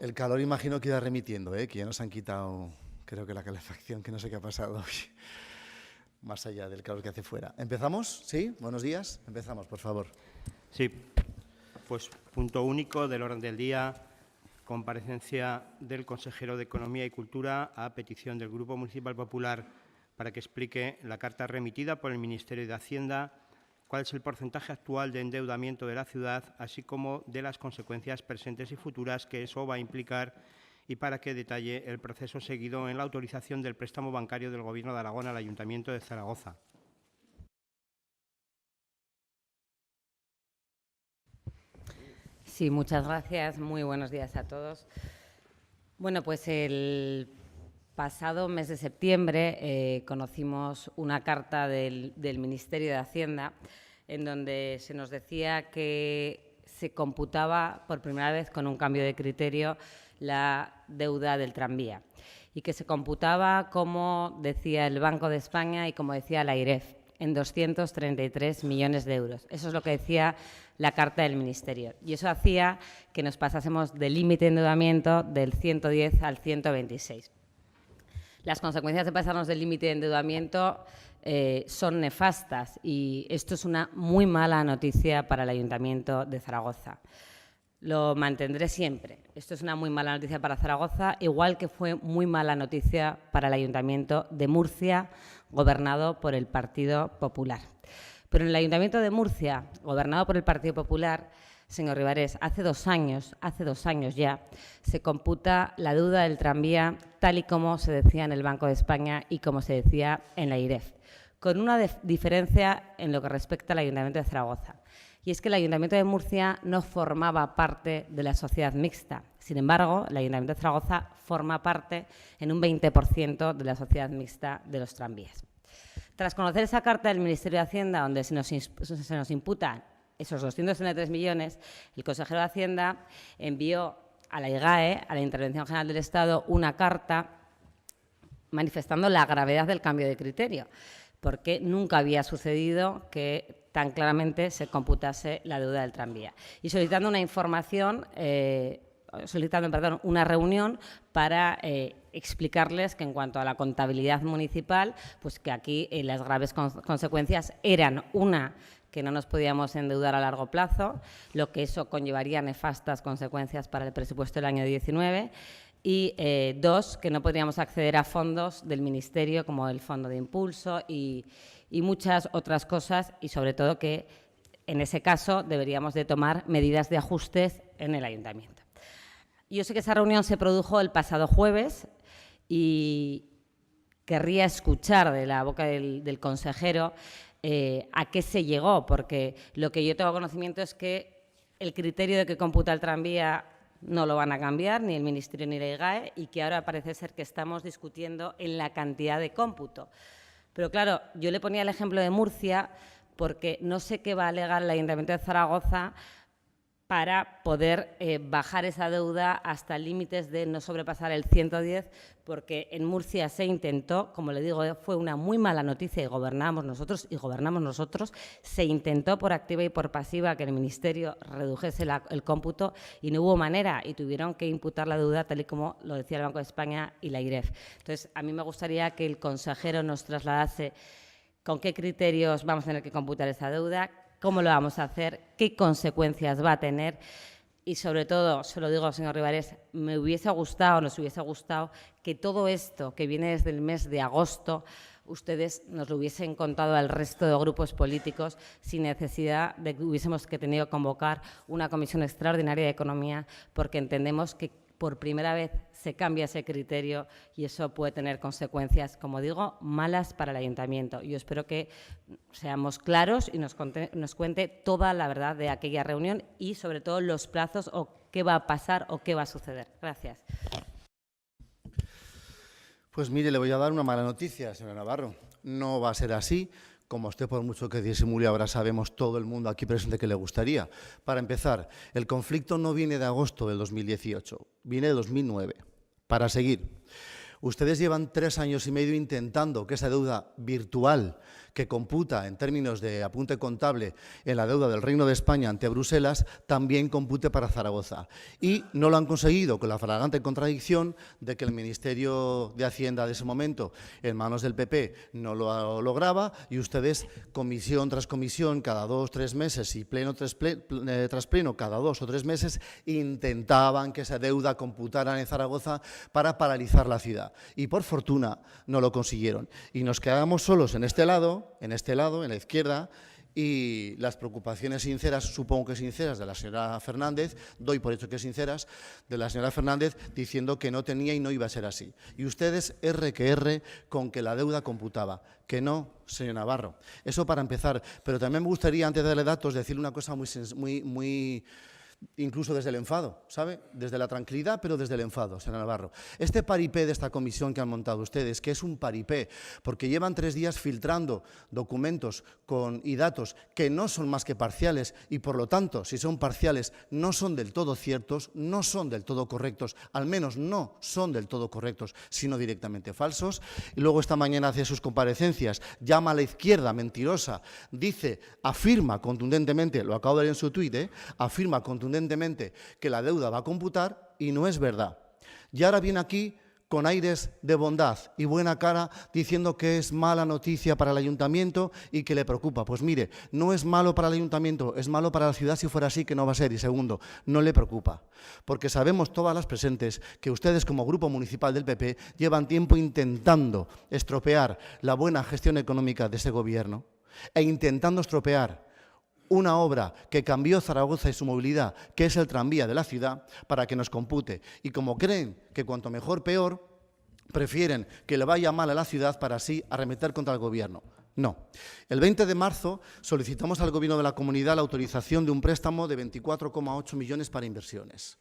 El calor imagino que irá remitiendo, que ya nos han quitado, creo que la calefacción, que no sé qué ha pasado hoy, más allá del calor que hace fuera. ¿Empezamos? ¿Sí? Buenos días. Empezamos, por favor. Sí, pues punto único del orden del día, comparecencia del consejero de Economía y Cultura a petición del Grupo Municipal Popular para que explique la carta remitida por el Ministerio de Hacienda, cuál es el porcentaje actual de endeudamiento de la ciudad, así como de las consecuencias presentes y futuras que eso va a implicar y para que detalle el proceso seguido en la autorización del préstamo bancario del Gobierno de Aragón al Ayuntamiento de Zaragoza. Sí, muchas gracias. Muy buenos días a todos. Bueno, pues el pasado mes de septiembre conocimos una carta del Ministerio de Hacienda en donde se nos decía que se computaba por primera vez con un cambio de criterio la deuda del tranvía y que se computaba, como decía el Banco de España y como decía la AIREF, en 233 millones de euros. Eso es lo que decía la carta del Ministerio. Y eso hacía que nos pasásemos del límite de endeudamiento del 110 al 126. Las consecuencias de pasarnos del límite de endeudamiento son nefastas y esto es una muy mala noticia para el Ayuntamiento de Zaragoza. Lo mantendré siempre. Esto es una muy mala noticia para Zaragoza, igual que fue muy mala noticia para el Ayuntamiento de Murcia, gobernado por el Partido Popular. Pero en el Ayuntamiento de Murcia, gobernado por el Partido Popular, señor Ribarés, hace dos años ya, se computa la deuda del tranvía tal y como se decía en el Banco de España y como se decía en la AIREF, con una diferencia en lo que respecta al Ayuntamiento de Zaragoza. Y es que el Ayuntamiento de Murcia no formaba parte de la sociedad mixta. Sin embargo, el Ayuntamiento de Zaragoza forma parte en un 20% de la sociedad mixta de los tranvías. Tras conocer esa carta del Ministerio de Hacienda, donde se nos imputan esos 233 millones, el consejero de Hacienda envió a la IGAE, a la Intervención General del Estado, una carta manifestando la gravedad del cambio de criterio, porque nunca había sucedido que tan claramente se computase la deuda del tranvía. Y solicitando una información, una reunión para explicarles que en cuanto a la contabilidad municipal, pues que aquí las graves consecuencias eran una, que no nos podíamos endeudar a largo plazo, lo que eso conllevaría nefastas consecuencias para el presupuesto del año 19, y dos, que no podríamos acceder a fondos del Ministerio como el Fondo de Impulso y muchas otras cosas, y sobre todo que en ese caso deberíamos de tomar medidas de ajustes en el Ayuntamiento. Yo sé que esa reunión se produjo el pasado jueves y querría escuchar de la boca del consejero a qué se llegó, porque lo que yo tengo conocimiento es que el criterio de que computa el tranvía no lo van a cambiar, ni el Ministerio ni la IGAE, y que ahora parece ser que estamos discutiendo en la cantidad de cómputo. Pero claro, yo le ponía el ejemplo de Murcia porque no sé qué va a alegar el Ayuntamiento de Zaragoza para poder bajar esa deuda hasta límites de no sobrepasar el 110, porque en Murcia se intentó, como le digo, fue una muy mala noticia y gobernamos nosotros, se intentó por activa y por pasiva que el Ministerio redujese el cómputo y no hubo manera y tuvieron que imputar la deuda tal y como lo decía el Banco de España y la AIREF. Entonces, a mí me gustaría que el consejero nos trasladase con qué criterios vamos a tener que computar esa deuda, cómo lo vamos a hacer, qué consecuencias va a tener y, sobre todo, se lo digo, señor Ribarés, nos hubiese gustado que todo esto que viene desde el mes de agosto ustedes nos lo hubiesen contado al resto de grupos políticos sin necesidad de que hubiésemos tenido que convocar una comisión extraordinaria de economía, porque entendemos que por primera vez se cambia ese criterio y eso puede tener consecuencias, como digo, malas para el Ayuntamiento. Yo espero que seamos claros y nos cuente toda la verdad de aquella reunión y, sobre todo, los plazos o qué va a pasar o qué va a suceder. Gracias. Pues mire, le voy a dar una mala noticia, señora Navarro. No va a ser así. Como usted, por mucho que disimule, ahora sabemos todo el mundo aquí presente que le gustaría. Para empezar, el conflicto no viene de agosto del 2018, viene de 2009. Para seguir, ustedes llevan 3 años y medio intentando que esa deuda virtual que computa en términos de apunte contable en la deuda del Reino de España ante Bruselas, también compute para Zaragoza. Y no lo han conseguido, con la flagrante contradicción de que el Ministerio de Hacienda de ese momento, en manos del PP, no lo lograba, y ustedes, comisión tras comisión, cada 2 o 3 meses y pleno tras pleno, cada 2 o 3 meses, intentaban que esa deuda computara en Zaragoza para paralizar la ciudad. Y por fortuna no lo consiguieron. Y nos quedamos solos en este lado, en la izquierda, y las preocupaciones sinceras, supongo que sinceras, de la señora Fernández, doy por hecho que sinceras, de la señora Fernández, diciendo que no tenía y no iba a ser así. Y ustedes, R que R, con que la deuda computaba. Que no, señor Navarro. Eso para empezar. Pero también me gustaría, antes de darle datos, decirle una cosa muy incluso desde el enfado, ¿sabe? Desde la tranquilidad, pero desde el enfado, señor Navarro. Este paripé de esta comisión que han montado ustedes, que es un paripé, porque llevan 3 días filtrando documentos y datos que no son más que parciales y, por lo tanto, si son parciales, no son del todo ciertos, no son del todo correctos, al menos no son del todo correctos, sino directamente falsos. Y luego esta mañana hace sus comparecencias, llama a la izquierda mentirosa, dice, afirma contundentemente, lo acabo de leer en su tuit, afirma contundentemente que la deuda va a computar, y no es verdad. Y ahora viene aquí con aires de bondad y buena cara diciendo que es mala noticia para el ayuntamiento y que le preocupa. Pues mire, no es malo para el ayuntamiento, es malo para la ciudad. Si fuera así, que no va a ser. Y segundo, no le preocupa, porque sabemos todas las presentes que ustedes, como grupo municipal del PP, llevan tiempo intentando estropear la buena gestión económica de ese gobierno e intentando estropear una obra que cambió Zaragoza y su movilidad, que es el tranvía de la ciudad, para que nos compute. Y como creen que cuanto mejor, peor, prefieren que le vaya mal a la ciudad para así arremeter contra el gobierno. No. El 20 de marzo solicitamos al Gobierno de la Comunidad la autorización de un préstamo de 24,8 millones para inversiones.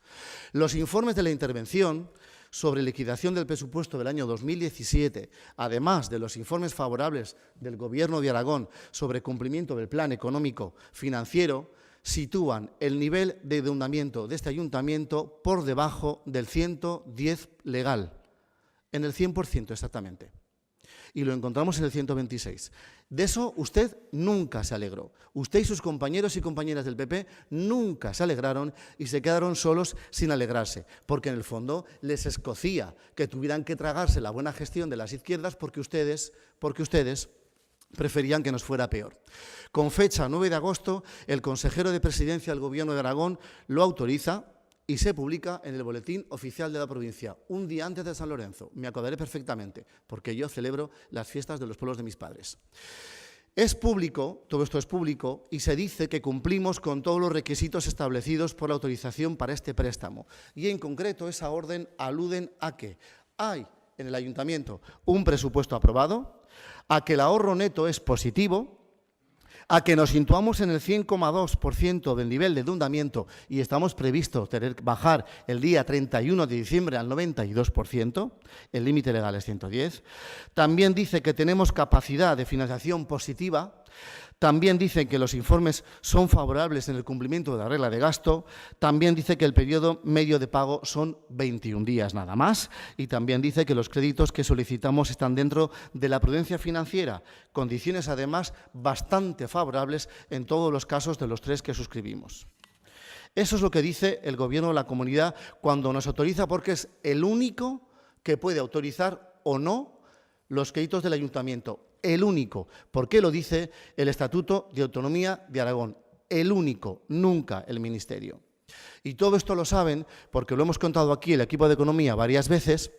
Los informes de la intervención sobre liquidación del presupuesto del año 2017, además de los informes favorables del Gobierno de Aragón sobre cumplimiento del plan económico financiero, sitúan el nivel de endeudamiento de este ayuntamiento por debajo del 110 legal, en el 100% exactamente. Y lo encontramos en el 126. De eso usted nunca se alegró. Usted y sus compañeros y compañeras del PP nunca se alegraron y se quedaron solos sin alegrarse, porque en el fondo les escocía que tuvieran que tragarse la buena gestión de las izquierdas porque ustedes preferían que nos fuera peor. Con fecha 9 de agosto, el consejero de Presidencia del Gobierno de Aragón lo autoriza y se publica en el Boletín Oficial de la Provincia, un día antes de San Lorenzo. Me acordaré perfectamente, porque yo celebro las fiestas de los pueblos de mis padres. Es público, todo esto es público, y se dice que cumplimos con todos los requisitos establecidos por la autorización para este préstamo. Y en concreto, esa orden aluden a que hay en el ayuntamiento un presupuesto aprobado, a que el ahorro neto es positivo, a que nos situamos en el 100,2% del nivel de endeudamiento y estamos previstos bajar el día 31 de diciembre al 92%, el límite legal es 110. También dice que tenemos capacidad de financiación positiva. También dice que los informes son favorables en el cumplimiento de la regla de gasto. También dice que el periodo medio de pago son 21 días nada más. Y también dice que los créditos que solicitamos están dentro de la prudencia financiera, condiciones además bastante favorables en todos los casos de los 3 que suscribimos. Eso es lo que dice el Gobierno de la Comunidad cuando nos autoriza, porque es el único que puede autorizar o no los créditos del Ayuntamiento. El único, porque lo dice el Estatuto de Autonomía de Aragón, el único, nunca el Ministerio. Y todo esto lo saben porque lo hemos contado aquí el equipo de Economía varias veces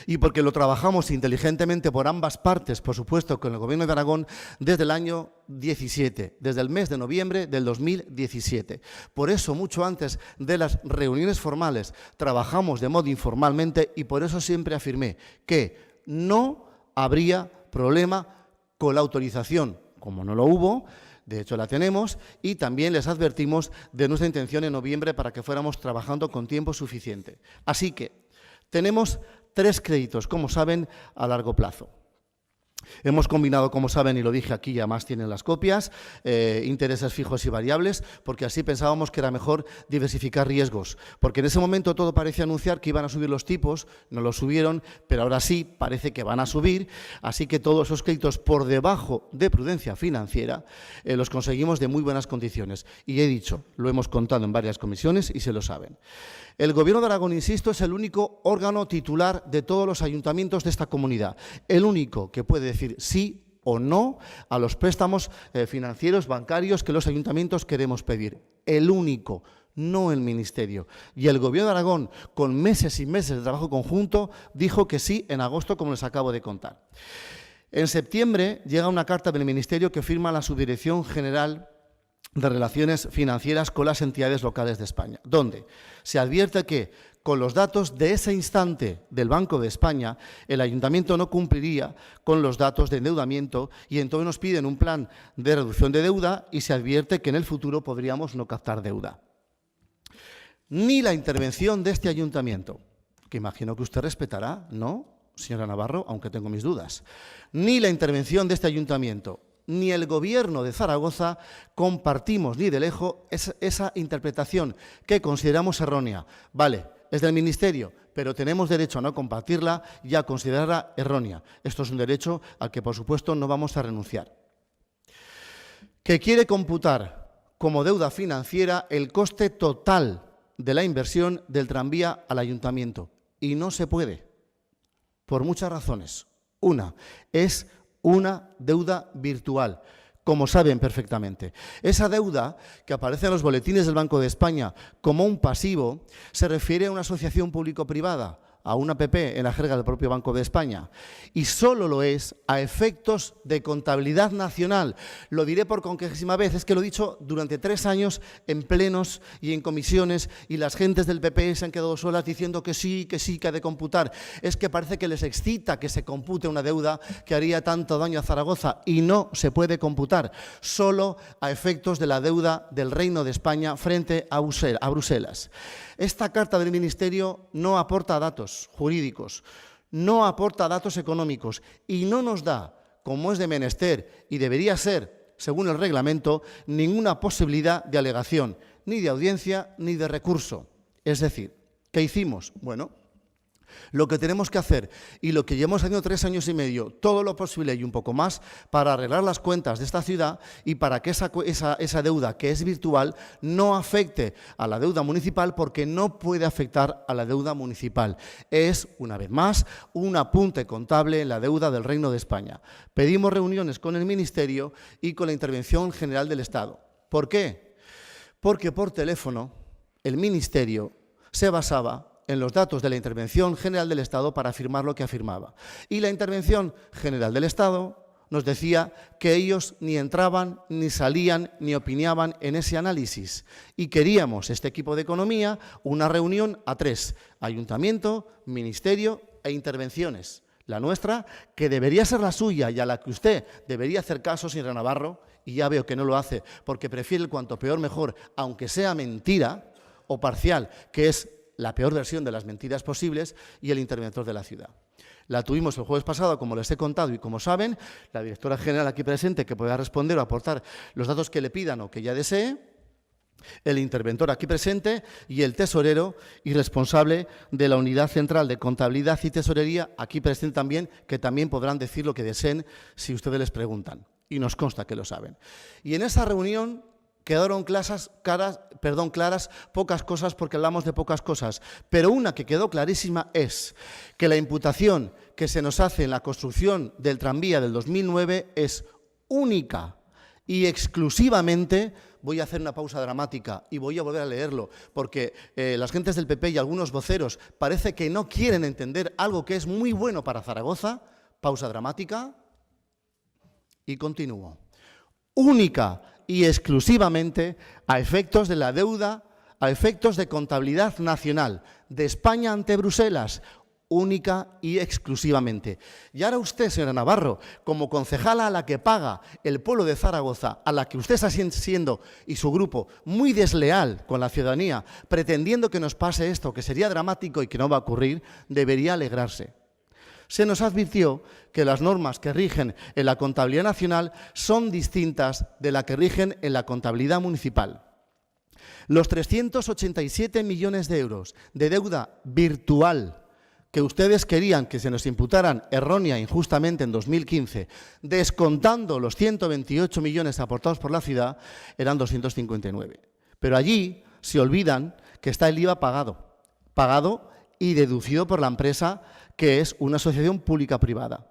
y porque lo trabajamos inteligentemente por ambas partes, por supuesto, con el Gobierno de Aragón desde el año 17, desde el mes de noviembre del 2017. Por eso, mucho antes de las reuniones formales, trabajamos de modo informalmente y por eso siempre afirmé que no habría problema con la autorización, como no lo hubo, de hecho la tenemos, y también les advertimos de nuestra intención en noviembre para que fuéramos trabajando con tiempo suficiente. Así que tenemos 3 créditos, como saben, a largo plazo. Hemos combinado, como saben, y lo dije aquí, y además tienen las copias, intereses fijos y variables, porque así pensábamos que era mejor diversificar riesgos. Porque en ese momento todo parecía anunciar que iban a subir los tipos, no los subieron, pero ahora sí parece que van a subir, así que todos esos créditos por debajo de prudencia financiera los conseguimos de muy buenas condiciones. Y he dicho, lo hemos contado en varias comisiones y se lo saben. El Gobierno de Aragón, insisto, es el único órgano titular de todos los ayuntamientos de esta comunidad, el único que puede decir sí o no a los préstamos financieros, bancarios que los ayuntamientos queremos pedir. El único, no el Ministerio. Y el Gobierno de Aragón, con meses y meses de trabajo conjunto, dijo que sí en agosto, como les acabo de contar. En septiembre llega una carta del Ministerio que firma la Subdirección General de Relaciones Financieras con las entidades locales de España, donde se advierte que con los datos de ese instante del Banco de España, el Ayuntamiento no cumpliría con los datos de endeudamiento y entonces nos piden un plan de reducción de deuda y se advierte que en el futuro podríamos no captar deuda. Ni la intervención de este Ayuntamiento, que imagino que usted respetará, ¿no, señora Navarro? Aunque tengo mis dudas. Ni la intervención de este Ayuntamiento, ni el Gobierno de Zaragoza compartimos ni de lejos esa interpretación que consideramos errónea. Vale, es del Ministerio, pero tenemos derecho a no compartirla y a considerarla errónea. Esto es un derecho al que, por supuesto, no vamos a renunciar. Que quiere computar como deuda financiera el coste total de la inversión del tranvía al Ayuntamiento. Y no se puede, por muchas razones. Una, es una deuda virtual, como saben perfectamente. Esa deuda que aparece en los boletines del Banco de España como un pasivo se refiere a una asociación público-privada, a una APP en la jerga del propio Banco de España, y solo lo es a efectos de contabilidad nacional. Lo diré por conquésima vez, es que lo he dicho durante 3 años en plenos y en comisiones y las gentes del PP se han quedado solas diciendo que sí, que ha de computar. Es que parece que les excita que se compute una deuda que haría tanto daño a Zaragoza y no se puede computar, solo a efectos de la deuda del Reino de España frente a Bruselas. Esta carta del Ministerio no aporta datos jurídicos, no aporta datos económicos y no nos da, como es de menester y debería ser, según el reglamento, ninguna posibilidad de alegación, ni de audiencia ni de recurso. Es decir, ¿qué hicimos? Bueno, lo que tenemos que hacer y lo que llevamos haciendo 3 años y medio, todo lo posible y un poco más, para arreglar las cuentas de esta ciudad y para que esa deuda que es virtual no afecte a la deuda municipal, porque no puede afectar a la deuda municipal. Es, una vez más, un apunte contable en la deuda del Reino de España. Pedimos reuniones con el Ministerio y con la Intervención General del Estado. ¿Por qué? Porque por teléfono el Ministerio se basaba en los datos de la Intervención General del Estado para afirmar lo que afirmaba. Y la Intervención General del Estado nos decía que ellos ni entraban, ni salían, ni opinaban en ese análisis. Y queríamos, este equipo de Economía, una reunión a 3, Ayuntamiento, Ministerio e Intervenciones. La nuestra, que debería ser la suya y a la que usted debería hacer caso, señora Navarro, y ya veo que no lo hace porque prefiere el cuanto peor mejor, aunque sea mentira o parcial, que es la peor versión de las mentiras posibles, y el interventor de la ciudad. La tuvimos el jueves pasado, como les he contado, y como saben, la directora general aquí presente, que pueda responder o aportar los datos que le pidan o que ya desee, el interventor aquí presente y el tesorero y responsable de la Unidad Central de Contabilidad y Tesorería, aquí presente también, que también podrán decir lo que deseen si ustedes les preguntan, y nos consta que lo saben. Y en esa reunión quedaron claras pocas cosas, porque hablamos de pocas cosas, pero una que quedó clarísima es que la imputación que se nos hace en la construcción del tranvía del 2009 es única y exclusivamente, voy a hacer una pausa dramática y voy a volver a leerlo, porque las gentes del PP y algunos voceros parece que no quieren entender algo que es muy bueno para Zaragoza. Pausa dramática y continúo. Única y exclusivamente a efectos de la deuda, a efectos de contabilidad nacional de España ante Bruselas, única y exclusivamente. Y ahora usted, señora Navarro, como concejala a la que paga el pueblo de Zaragoza, a la que usted está siendo, y su grupo, muy desleal con la ciudadanía, pretendiendo que nos pase esto, que sería dramático y que no va a ocurrir, debería alegrarse. Se nos advirtió que las normas que rigen en la contabilidad nacional son distintas de las que rigen en la contabilidad municipal. Los 387 millones de euros de deuda virtual que ustedes querían que se nos imputaran errónea e injustamente en 2015, descontando los 128 millones aportados por la ciudad, eran 259. Pero allí se olvidan que está el IVA pagado y deducido por la empresa, que es una asociación pública-privada.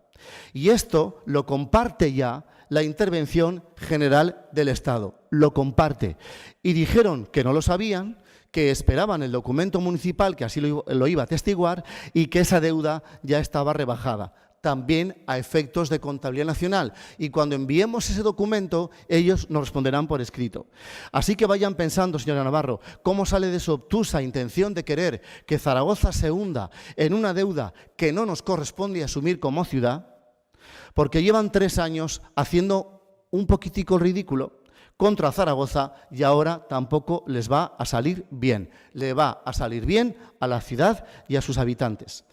Y esto lo comparte ya la Intervención General del Estado, lo comparte. Y dijeron que no lo sabían, que esperaban el documento municipal, que así lo iba a atestiguar, y que esa deuda ya estaba rebajada, también a efectos de contabilidad nacional. Y cuando enviemos ese documento, ellos nos responderán por escrito. Así que vayan pensando, señora Navarro, cómo sale de su obtusa intención de querer que Zaragoza se hunda en una deuda que no nos corresponde asumir como ciudad, porque llevan 3 años haciendo un poquitico el ridículo contra Zaragoza y ahora tampoco les va a salir bien. Le va a salir bien a la ciudad y a sus habitantes.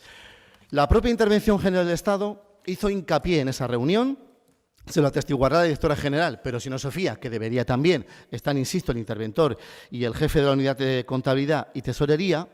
La propia Intervención General del Estado hizo hincapié en esa reunión, se lo atestiguará la directora general, pero si no Sofía, que debería también, están, insisto, el interventor y el jefe de la unidad de contabilidad y tesorería,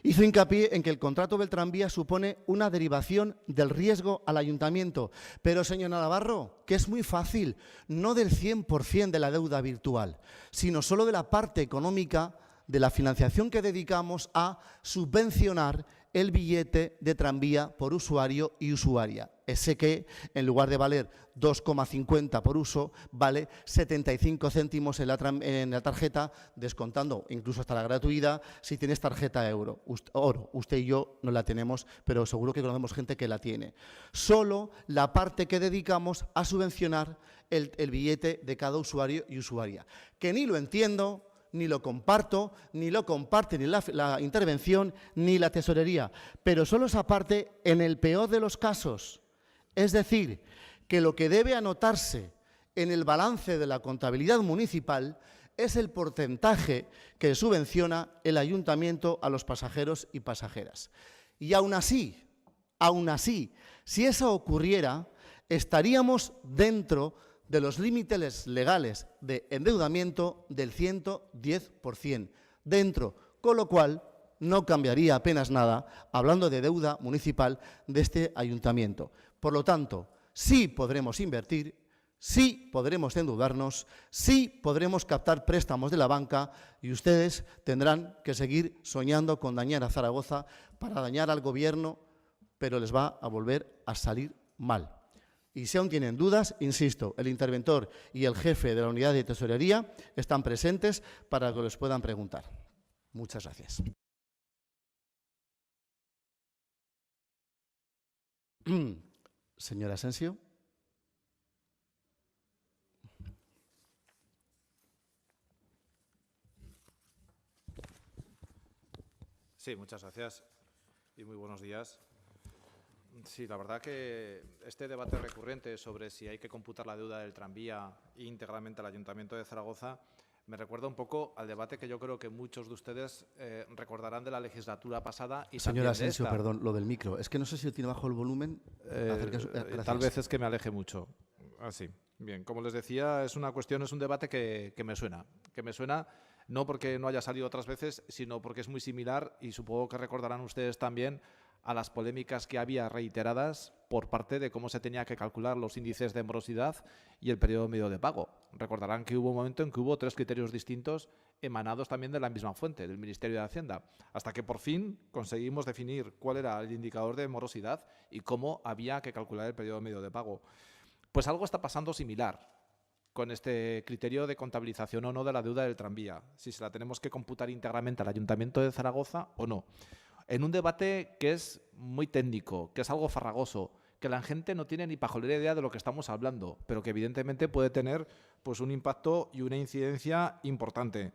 hizo hincapié en que el contrato del tranvía supone una derivación del riesgo al ayuntamiento. Pero, señor Navarro, que es muy fácil, no del 100% de la deuda virtual, sino solo de la parte económica de la financiación que dedicamos a subvencionar el billete de tranvía por usuario y usuaria. Ese que, en lugar de valer 2,50 por uso, vale 75 céntimos en la tarjeta, descontando incluso hasta la gratuidad si tienes tarjeta oro. Usted y yo no la tenemos, pero seguro que conocemos gente que la tiene. Solo la parte que dedicamos a subvencionar el billete de cada usuario y usuaria. Que ni lo entiendo, ni lo comparto, ni lo comparte ni la intervención, ni la tesorería. Pero solo esa parte en el peor de los casos. Es decir, que lo que debe anotarse en el balance de la contabilidad municipal es el porcentaje que subvenciona el ayuntamiento a los pasajeros y pasajeras. Y aún así, si eso ocurriera, estaríamos dentro de los límites legales de endeudamiento del 110%, dentro, con lo cual no cambiaría apenas nada, hablando de deuda municipal de este ayuntamiento. Por lo tanto, sí podremos invertir, sí podremos endeudarnos, sí podremos captar préstamos de la banca y ustedes tendrán que seguir soñando con dañar a Zaragoza para dañar al gobierno, pero les va a volver a salir mal. Y si aún tienen dudas, insisto, el interventor y el jefe de la unidad de tesorería están presentes para que les puedan preguntar. Muchas gracias. Señora Asensio. Sí, muchas gracias y muy buenos días. Sí, la verdad que este debate recurrente sobre si hay que computar la deuda del tranvía íntegramente al Ayuntamiento de Zaragoza me recuerda un poco al debate que yo creo que muchos de ustedes recordarán de la legislatura pasada. Y señora Asensio, perdón, lo del micro. Es que no sé si tiene bajo el volumen. Tal vez es que me aleje mucho. Así. Bien, como les decía, es un debate que me suena. Que me suena no porque no haya salido otras veces, sino porque es muy similar y supongo que recordarán ustedes también a las polémicas que había reiteradas por parte de cómo se tenía que calcular los índices de morosidad y el periodo medio de pago. Recordarán que hubo un momento en que hubo 3 criterios distintos emanados también de la misma fuente, del Ministerio de Hacienda, hasta que por fin conseguimos definir cuál era el indicador de morosidad y cómo había que calcular el periodo medio de pago. Pues algo está pasando similar con este criterio de contabilización o no de la deuda del tranvía, si se la tenemos que computar íntegramente al Ayuntamiento de Zaragoza o no. En un debate que es muy técnico, que es algo farragoso, que la gente no tiene ni pajolera idea de lo que estamos hablando, pero que evidentemente puede tener pues, un impacto y una incidencia importante.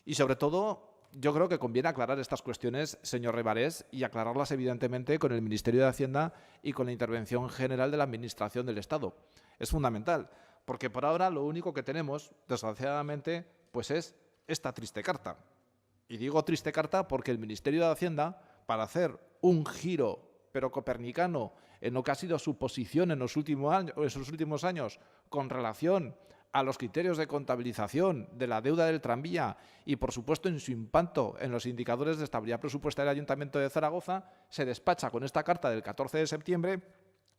Y sobre todo, yo creo que conviene aclarar estas cuestiones, señor Ribarés, y aclararlas evidentemente con el Ministerio de Hacienda y con la intervención general de la Administración del Estado. Es fundamental, porque por ahora lo único que tenemos, desgraciadamente, pues es esta triste carta. Y digo triste carta porque el Ministerio de Hacienda, para hacer un giro pero copernicano en lo que ha sido su posición en los últimos años con relación a los criterios de contabilización de la deuda del tranvía y, por supuesto, en su impacto en los indicadores de estabilidad presupuestaria del Ayuntamiento de Zaragoza, se despacha con esta carta del 14 de septiembre,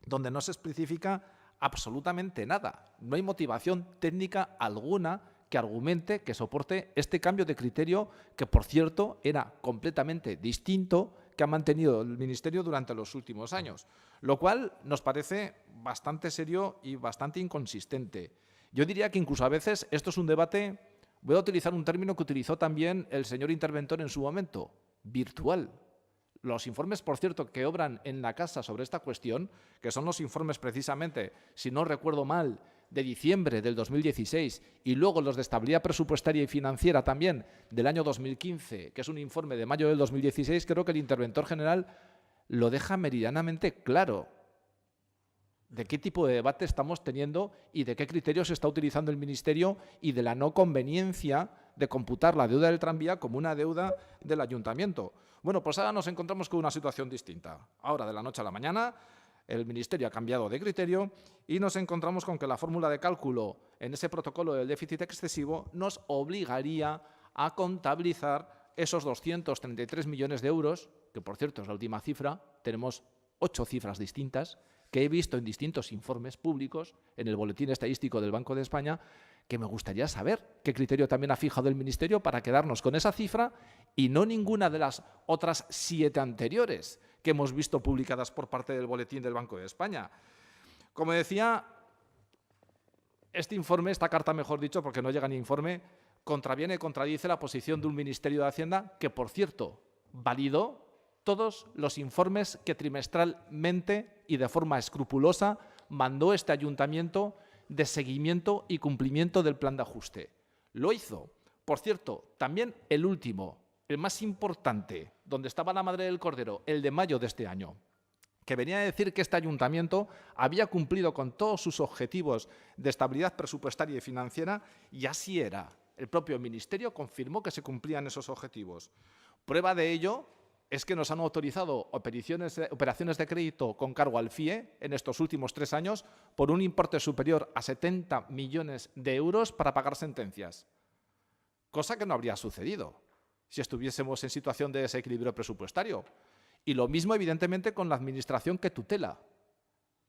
donde no se especifica absolutamente nada. No hay motivación técnica alguna que argumente, que soporte este cambio de criterio que, por cierto, era completamente distinto que ha mantenido el Ministerio durante los últimos años, lo cual nos parece bastante serio y bastante inconsistente. Yo diría que incluso a veces esto es un debate, voy a utilizar un término que utilizó también el señor interventor en su momento, virtual. Los informes, por cierto, que obran en la casa sobre esta cuestión, que son los informes precisamente, si no recuerdo mal, de diciembre del 2016 y luego los de estabilidad presupuestaria y financiera también del año 2015, que es un informe de mayo del 2016, creo que el interventor general lo deja meridianamente claro de qué tipo de debate estamos teniendo y de qué criterios se está utilizando el Ministerio y de la no conveniencia de computar la deuda del tranvía como una deuda del Ayuntamiento. Bueno, pues ahora nos encontramos con una situación distinta. Ahora, de la noche a la mañana, el Ministerio ha cambiado de criterio y nos encontramos con que la fórmula de cálculo en ese protocolo del déficit excesivo nos obligaría a contabilizar esos 233 millones de euros, que por cierto es la última cifra, tenemos 8 cifras distintas, que he visto en distintos informes públicos, en el Boletín Estadístico del Banco de España, que me gustaría saber qué criterio también ha fijado el Ministerio para quedarnos con esa cifra y no ninguna de las otras 7 anteriores que hemos visto publicadas por parte del Boletín del Banco de España. Como decía, este informe, esta carta mejor dicho, porque no llega ni informe, contraviene y contradice la posición de un Ministerio de Hacienda que, por cierto, validó todos los informes que trimestralmente y de forma escrupulosa mandó este ayuntamiento de seguimiento y cumplimiento del plan de ajuste. Lo hizo. Por cierto, también el último, el más importante, donde estaba la madre del cordero, el de mayo de este año, que venía a decir que este ayuntamiento había cumplido con todos sus objetivos de estabilidad presupuestaria y financiera, y así era. El propio Ministerio confirmó que se cumplían esos objetivos. Prueba de ello es que nos han autorizado operaciones de crédito con cargo al FIE en estos últimos 3 años por un importe superior a 70 millones de euros para pagar sentencias, cosa que no habría sucedido si estuviésemos en situación de desequilibrio presupuestario. Y lo mismo, evidentemente, con la administración que tutela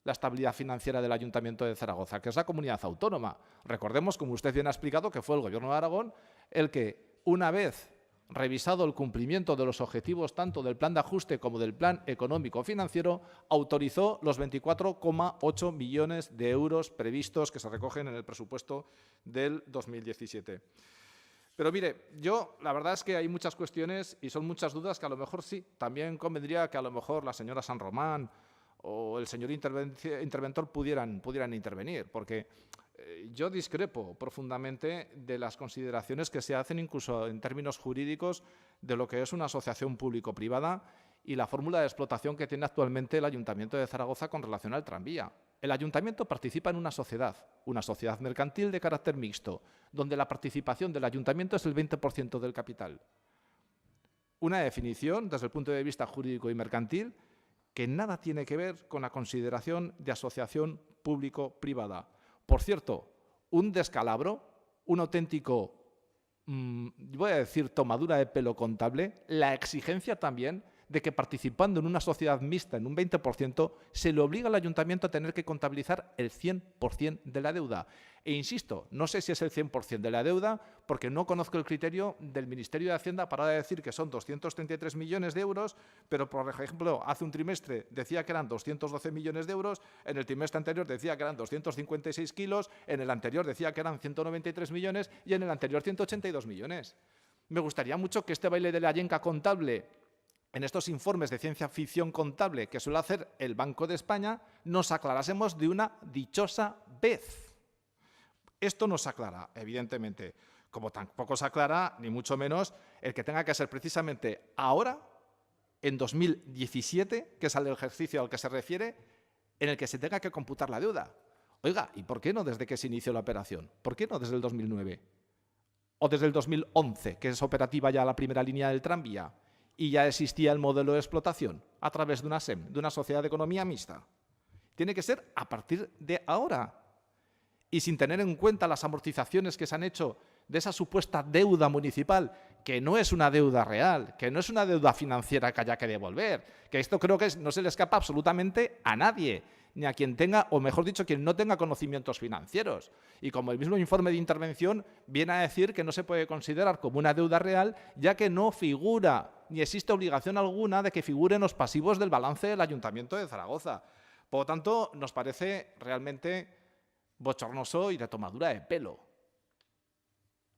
la estabilidad financiera del Ayuntamiento de Zaragoza, que es la comunidad autónoma. Recordemos, como usted bien ha explicado, que fue el Gobierno de Aragón el que, una vez revisado el cumplimiento de los objetivos tanto del plan de ajuste como del plan económico-financiero, autorizó los 24,8 millones de euros previstos que se recogen en el presupuesto del 2017. Pero mire, la verdad es que hay muchas cuestiones y son muchas dudas que a lo mejor sí, también convendría que a lo mejor la señora San Román o el señor interventor pudieran intervenir, porque yo discrepo profundamente de las consideraciones que se hacen incluso en términos jurídicos de lo que es una asociación público-privada y la fórmula de explotación que tiene actualmente el Ayuntamiento de Zaragoza con relación al tranvía. El Ayuntamiento participa en una sociedad mercantil de carácter mixto, donde la participación del Ayuntamiento es el 20% del capital. Una definición, desde el punto de vista jurídico y mercantil, que nada tiene que ver con la consideración de asociación público-privada. Por cierto, un descalabro, un auténtico, voy a decir, tomadura de pelo contable, la exigencia también de que participando en una sociedad mixta en un 20%, se le obliga al Ayuntamiento a tener que contabilizar el 100% de la deuda. E insisto, no sé si es el 100% de la deuda, porque no conozco el criterio del Ministerio de Hacienda para decir que son 233 millones de euros, pero, por ejemplo, hace un trimestre decía que eran 212 millones de euros, en el trimestre anterior decía que eran 256 kilos, en el anterior decía que eran 193 millones y en el anterior 182 millones. Me gustaría mucho que este baile de la yenca contable en estos informes de ciencia ficción contable que suele hacer el Banco de España, nos aclarásemos de una dichosa vez. Esto nos aclara, evidentemente, como tampoco se aclara, ni mucho menos, el que tenga que ser precisamente ahora, en 2017, que es el ejercicio al que se refiere, en el que se tenga que computar la deuda. Oiga, ¿y por qué no desde que se inició la operación? ¿Por qué no desde el 2009? ¿O desde el 2011, que es operativa ya la primera línea del tranvía? y ya existía el modelo de explotación a través de una SEM, de una sociedad de economía mixta. Tiene que ser a partir de ahora y sin tener en cuenta las amortizaciones que se han hecho de esa supuesta deuda municipal, que no es una deuda real, que no es una deuda financiera que haya que devolver, que esto creo que no se le escapa absolutamente a nadie, ni a quien tenga, o mejor dicho, quien no tenga conocimientos financieros. Y como el mismo informe de intervención viene a decir que no se puede considerar como una deuda real, ya que no figura, ni existe obligación alguna de que figuren los pasivos del balance del Ayuntamiento de Zaragoza. Por lo tanto, nos parece realmente bochornoso y de tomadura de pelo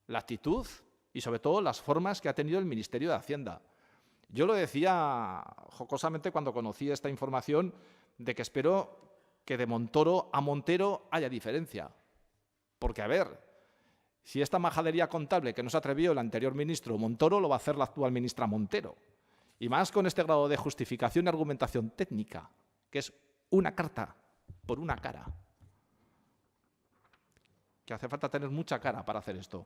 la actitud y, sobre todo, las formas que ha tenido el Ministerio de Hacienda. Yo lo decía jocosamente cuando conocí esta información de que espero que de Montoro a Montero haya diferencia. Porque, a ver, si esta majadería contable que no se atrevió el anterior ministro Montoro, lo va a hacer la actual ministra Montero. Y más con este grado de justificación y argumentación técnica, que es una carta por una cara. Que hace falta tener mucha cara para hacer esto.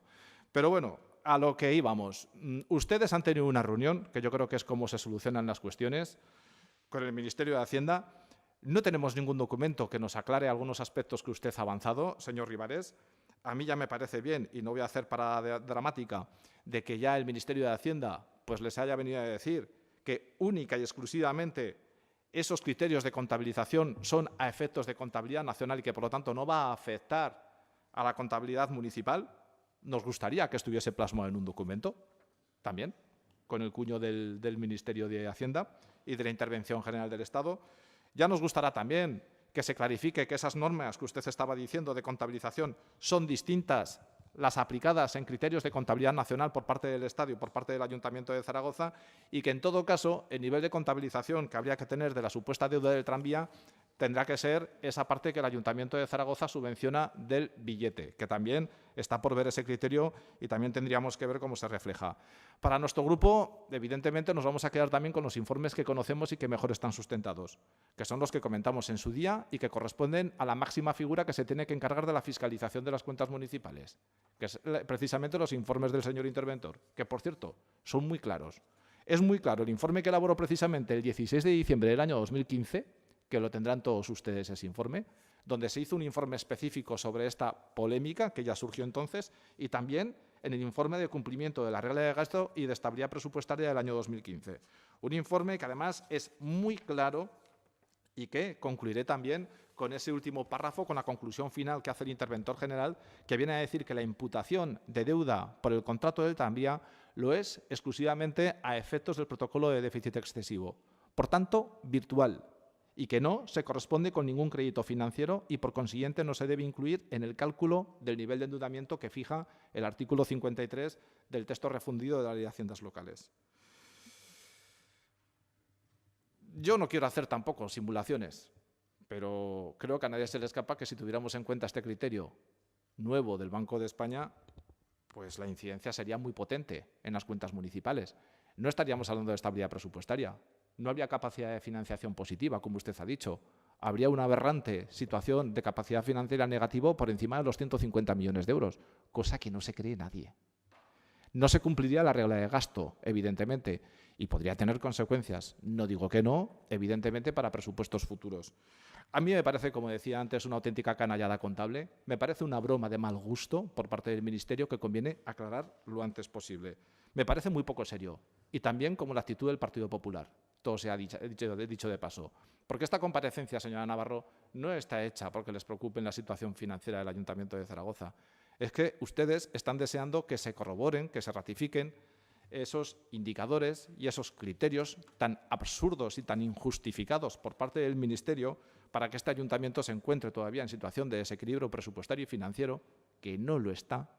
Pero bueno, a lo que íbamos. Ustedes han tenido una reunión, que yo creo que es cómo se solucionan las cuestiones, con el Ministerio de Hacienda. No tenemos ningún documento que nos aclare algunos aspectos que usted ha avanzado, señor Ribarés. A mí ya me parece bien, y no voy a hacer parada dramática, de que ya el Ministerio de Hacienda pues les haya venido a decir que única y exclusivamente esos criterios de contabilización son a efectos de contabilidad nacional y que, por lo tanto, no va a afectar a la contabilidad municipal. Nos gustaría que estuviese plasmado en un documento, también, con el cuño del Ministerio de Hacienda y de la Intervención General del Estado. Ya nos gustará también que se clarifique que esas normas que usted estaba diciendo de contabilización son distintas las aplicadas en criterios de contabilidad nacional por parte del Estado y por parte del Ayuntamiento de Zaragoza, y que, en todo caso, el nivel de contabilización que habría que tener de la supuesta deuda del tranvía tendrá que ser esa parte que el Ayuntamiento de Zaragoza subvenciona del billete, que también está por ver ese criterio y también tendríamos que ver cómo se refleja. Para nuestro grupo, evidentemente, nos vamos a quedar también con los informes que conocemos y que mejor están sustentados, que son los que comentamos en su día y que corresponden a la máxima figura que se tiene que encargar de la fiscalización de las cuentas municipales, que es precisamente los informes del señor interventor, que, por cierto, son muy claros. Es muy claro el informe que elaboró precisamente el 16 de diciembre del año 2015, que lo tendrán todos ustedes ese informe, donde se hizo un informe específico sobre esta polémica que ya surgió entonces, y también en el informe de cumplimiento de la regla de gasto y de estabilidad presupuestaria del año 2015. Un informe que además es muy claro y que concluiré también con ese último párrafo, con la conclusión final que hace el interventor general, que viene a decir que la imputación de deuda por el contrato del tranvía lo es exclusivamente a efectos del protocolo de déficit excesivo. Por tanto, virtual, y que no se corresponde con ningún crédito financiero y, por consiguiente, no se debe incluir en el cálculo del nivel de endeudamiento que fija el artículo 53 del texto refundido de la Ley de Haciendas Locales. Yo no quiero hacer tampoco simulaciones, pero creo que a nadie se le escapa que si tuviéramos en cuenta este criterio nuevo del Banco de España, pues la incidencia sería muy potente en las cuentas municipales. No estaríamos hablando de estabilidad presupuestaria. No habría capacidad de financiación positiva, como usted ha dicho. Habría una aberrante situación de capacidad financiera negativa por encima de los 150 millones de euros, cosa que no se cree nadie. No se cumpliría la regla de gasto, evidentemente, y podría tener consecuencias, no digo que no, evidentemente, para presupuestos futuros. A mí me parece, como decía antes, una auténtica canallada contable. Me parece una broma de mal gusto por parte del Ministerio que conviene aclarar lo antes posible. Me parece muy poco serio. Y también como la actitud del Partido Popular. Todo se ha dicho de paso. Porque esta comparecencia, señora Navarro, no está hecha porque les preocupe la situación financiera del Ayuntamiento de Zaragoza. Es que ustedes están deseando que se corroboren, que se ratifiquen esos indicadores y esos criterios tan absurdos y tan injustificados por parte del Ministerio para que este ayuntamiento se encuentre todavía en situación de desequilibrio presupuestario y financiero, que no lo está,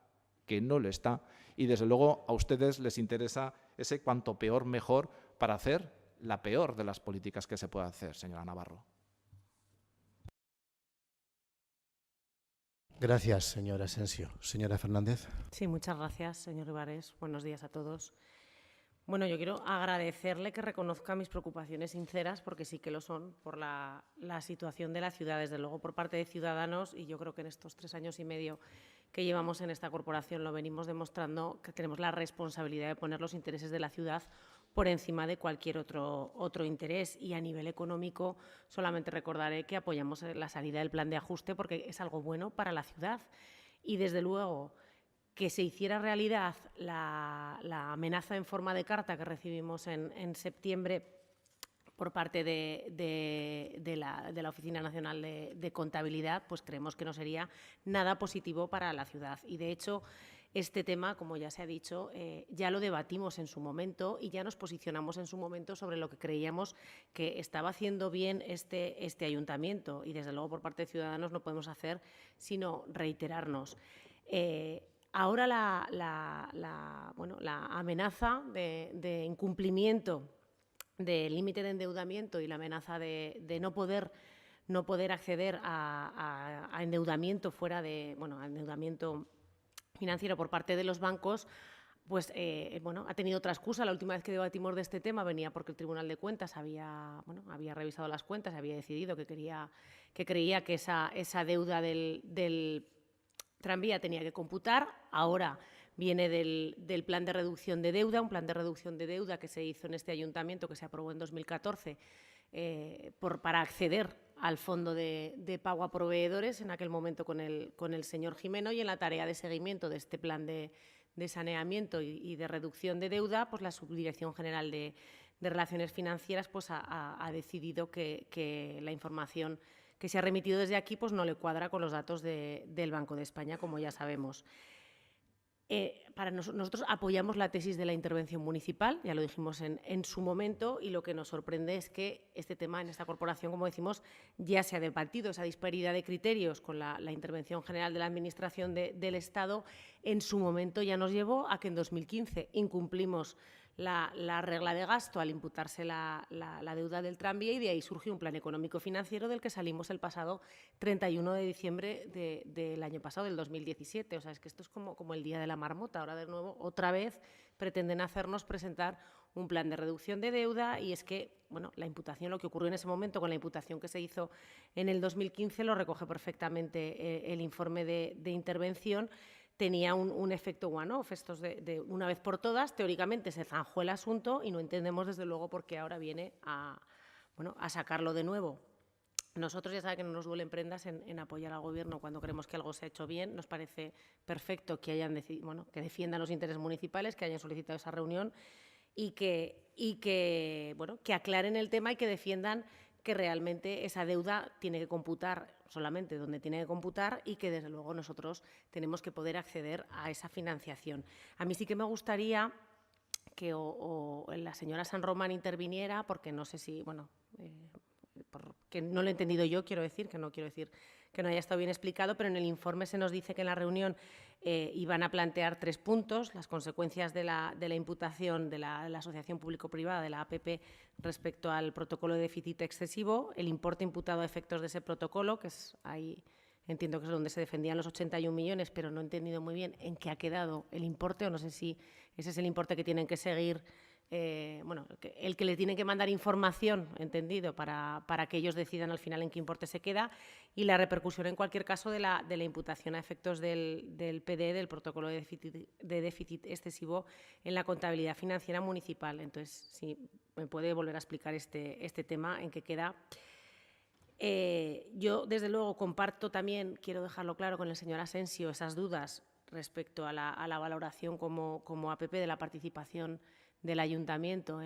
y desde luego a ustedes les interesa ese cuanto peor mejor para hacer la peor de las políticas que se puede hacer, señora Navarro. Gracias, señora Asensio. Señora Fernández. Sí, muchas gracias, señor Ribarés. Buenos días a todos. Bueno, yo quiero agradecerle que reconozca mis preocupaciones sinceras, porque sí que lo son, por la situación de la ciudad, desde luego por parte de Ciudadanos, y yo creo que en estos 3 años y medio que llevamos en esta corporación lo venimos demostrando, que tenemos la responsabilidad de poner los intereses de la ciudad por encima de cualquier otro interés. Y a nivel económico, solamente recordaré que apoyamos la salida del plan de ajuste porque es algo bueno para la ciudad. Y, desde luego, que se hiciera realidad la amenaza en forma de carta que recibimos en septiembre por parte de la Oficina Nacional de Contabilidad, pues creemos que no sería nada positivo para la ciudad. Y, de hecho, este tema, como ya se ha dicho, ya lo debatimos en su momento y ya nos posicionamos en su momento sobre lo que creíamos que estaba haciendo bien este ayuntamiento. Y, desde luego, por parte de Ciudadanos no podemos hacer sino reiterarnos. Ahora la amenaza de incumplimiento del límite de endeudamiento y la amenaza de no poder acceder a endeudamiento fuera de, a endeudamiento financiero por parte de los bancos, pues ha tenido otra excusa. La última vez que debatimos de este tema venía porque el Tribunal de Cuentas había revisado las cuentas y había decidido que creía que esa deuda del tranvía tenía que computar. Ahora viene del plan de reducción de deuda, un plan de reducción de deuda que se hizo en este ayuntamiento, que se aprobó en 2014, para acceder al fondo de pago a proveedores, en aquel momento con el señor Gimeno, y en la tarea de seguimiento de este plan de saneamiento y de reducción de deuda, pues la Subdirección General de Relaciones Financieras pues ha decidido que la información que se ha remitido desde aquí pues no le cuadra con los datos del Banco de España, como ya sabemos. Para nosotros apoyamos la tesis de la intervención municipal, ya lo dijimos en su momento, y lo que nos sorprende es que este tema en esta corporación, como decimos, ya se ha debatido. Esa disparidad de criterios con la intervención general de la Administración del Estado en su momento ya nos llevó a que en 2015 incumplimos la regla de gasto al imputarse la deuda del tranvía, y de ahí surgió un plan económico financiero del que salimos el pasado 31 de diciembre del año pasado, del 2017. O sea, es que esto es como el día de la marmota. Ahora, de nuevo, otra vez pretenden hacernos presentar un plan de reducción de deuda, y es que, la imputación, lo que ocurrió en ese momento con la imputación que se hizo en el 2015, lo recoge perfectamente el informe de intervención. Tenía un efecto one-off, estos de una vez por todas. Teóricamente se zanjó el asunto y no entendemos, desde luego, por qué ahora viene a sacarlo de nuevo. Nosotros, ya saben que no nos duelen prendas en apoyar al Gobierno cuando creemos que algo se ha hecho bien. Nos parece perfecto que que defiendan los intereses municipales, que hayan solicitado esa reunión y que aclaren el tema y que defiendan que realmente esa deuda tiene que computar solamente donde tiene que computar, y que, desde luego, nosotros tenemos que poder acceder a esa financiación. A mí sí que me gustaría que la señora San Román interviniera, porque no sé si, porque no lo he entendido yo, que no quiero decir que no haya estado bien explicado, pero en el informe se nos dice que en la reunión iban a plantear 3 puntos: las consecuencias de la imputación de la asociación público-privada, de la APP, respecto al protocolo de déficit excesivo, el importe imputado a efectos de ese protocolo, que es ahí, entiendo que es donde se defendían los 81 millones, pero no he entendido muy bien en qué ha quedado el importe, o no sé si ese es el importe que tienen que seguir, el que le tienen que mandar información, entendido, para que ellos decidan al final en qué importe se queda, y la repercusión, en cualquier caso, de la imputación a efectos del PD, del protocolo de déficit excesivo, en la contabilidad financiera municipal. Entonces, si me puede volver a explicar este tema, en qué queda. Yo, desde luego, comparto también, quiero dejarlo claro con el señor Asensio, esas dudas respecto a la valoración como APP de la participación del ayuntamiento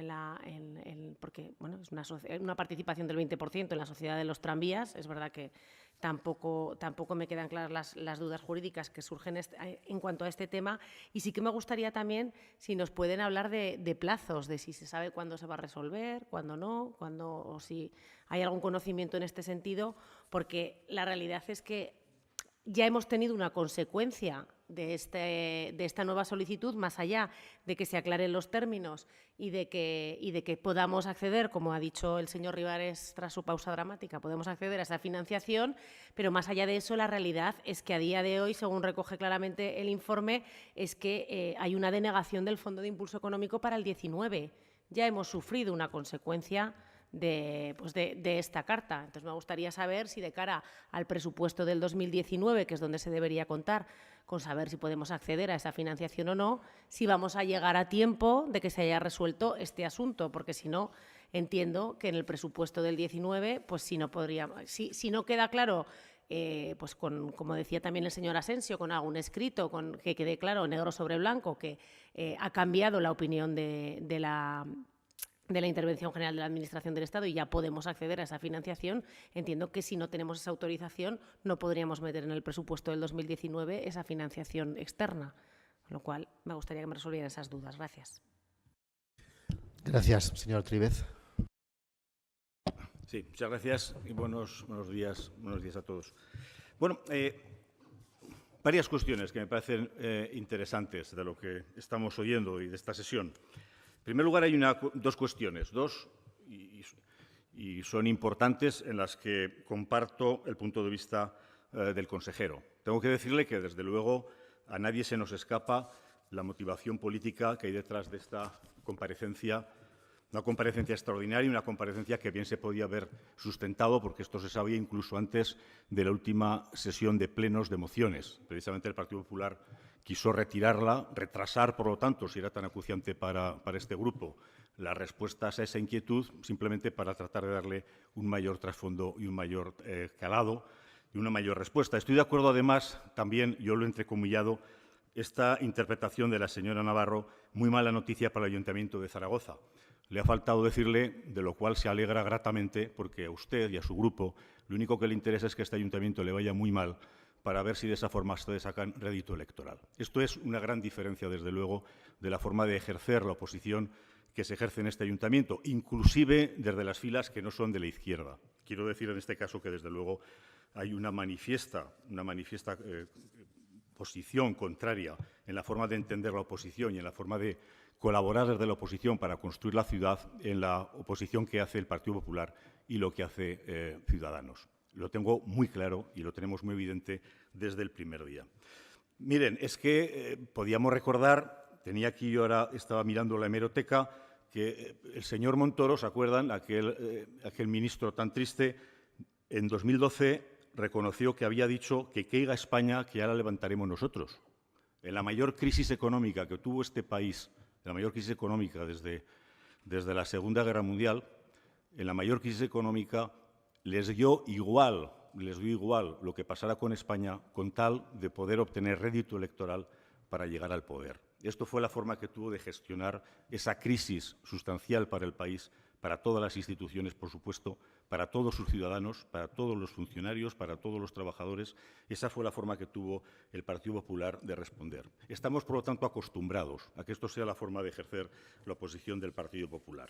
porque es una participación del 20% en la sociedad de los tranvías. Es verdad que tampoco me quedan claras las dudas jurídicas que surgen en cuanto a este tema, y sí que me gustaría también si nos pueden hablar de plazos, de si se sabe cuándo se va a resolver, cuándo no, o si hay algún conocimiento en este sentido, porque la realidad es que ya hemos tenido una consecuencia de esta nueva solicitud, más allá de que se aclaren los términos y de que podamos acceder, como ha dicho el señor Rivares tras su pausa dramática, podemos acceder a esa financiación, pero más allá de eso, la realidad es que a día de hoy, según recoge claramente el informe, es que hay una denegación del Fondo de Impulso Económico para el 19. Ya hemos sufrido una consecuencia de esta carta. Entonces, me gustaría saber si de cara al presupuesto del 2019, que es donde se debería contar, con saber si podemos acceder a esa financiación o no, si vamos a llegar a tiempo de que se haya resuelto este asunto, porque si no, entiendo que en el presupuesto del 19, pues si no queda claro, pues como decía también el señor Asensio, con algún escrito, con que quede claro negro sobre blanco que ha cambiado la opinión de la Intervención General de la Administración del Estado y ya podemos acceder a esa financiación, entiendo que si no tenemos esa autorización no podríamos meter en el presupuesto del 2019 esa financiación externa, con lo cual me gustaría que me resolvieran esas dudas. Gracias. Gracias, señor Trívez. Sí, muchas gracias y buenos días a todos. Bueno, varias cuestiones que me parecen interesantes de lo que estamos oyendo y de esta sesión. En primer lugar, hay dos cuestiones, y son importantes, en las que comparto el punto de vista del consejero. Tengo que decirle que, desde luego, a nadie se nos escapa la motivación política que hay detrás de esta comparecencia, una comparecencia extraordinaria, una comparecencia que bien se podía haber sustentado, porque esto se sabía incluso antes de la última sesión de plenos de mociones. Precisamente el Partido Popular quiso retirarla, retrasar, por lo tanto, si era tan acuciante para este grupo, las respuestas a esa inquietud, simplemente para tratar de darle un mayor trasfondo y un mayor calado y una mayor respuesta. Estoy de acuerdo, además, también, yo lo he entrecomillado, esta interpretación de la señora Navarro, muy mala noticia para el Ayuntamiento de Zaragoza. Le ha faltado decirle, de lo cual se alegra gratamente, porque a usted y a su grupo lo único que le interesa es que este ayuntamiento le vaya muy mal, para ver si de esa forma ustedes sacan rédito electoral. Esto es una gran diferencia, desde luego, de la forma de ejercer la oposición que se ejerce en este ayuntamiento, inclusive desde las filas que no son de la izquierda. Quiero decir en este caso que, desde luego, hay una manifiesta posición contraria en la forma de entender la oposición y en la forma de colaborar desde la oposición para construir la ciudad, en la oposición que hace el Partido Popular y lo que hace Ciudadanos. Lo tengo muy claro y lo tenemos muy evidente desde el primer día. Miren, es que podíamos recordar, tenía aquí, yo ahora estaba mirando la hemeroteca, que el señor Montoro, ¿se acuerdan? Aquel ministro tan triste, en 2012 reconoció que había dicho que caiga España, que ya la levantaremos nosotros. En la mayor crisis económica que tuvo este país, la mayor crisis económica desde la Segunda Guerra Mundial, en la mayor crisis económica les dio igual lo que pasara con España, con tal de poder obtener rédito electoral para llegar al poder. Esto fue la forma que tuvo de gestionar esa crisis sustancial para el país, para todas las instituciones, por supuesto, para todos sus ciudadanos, para todos los funcionarios, para todos los trabajadores. Esa fue la forma que tuvo el Partido Popular de responder. Estamos, por lo tanto, acostumbrados a que esto sea la forma de ejercer la oposición del Partido Popular.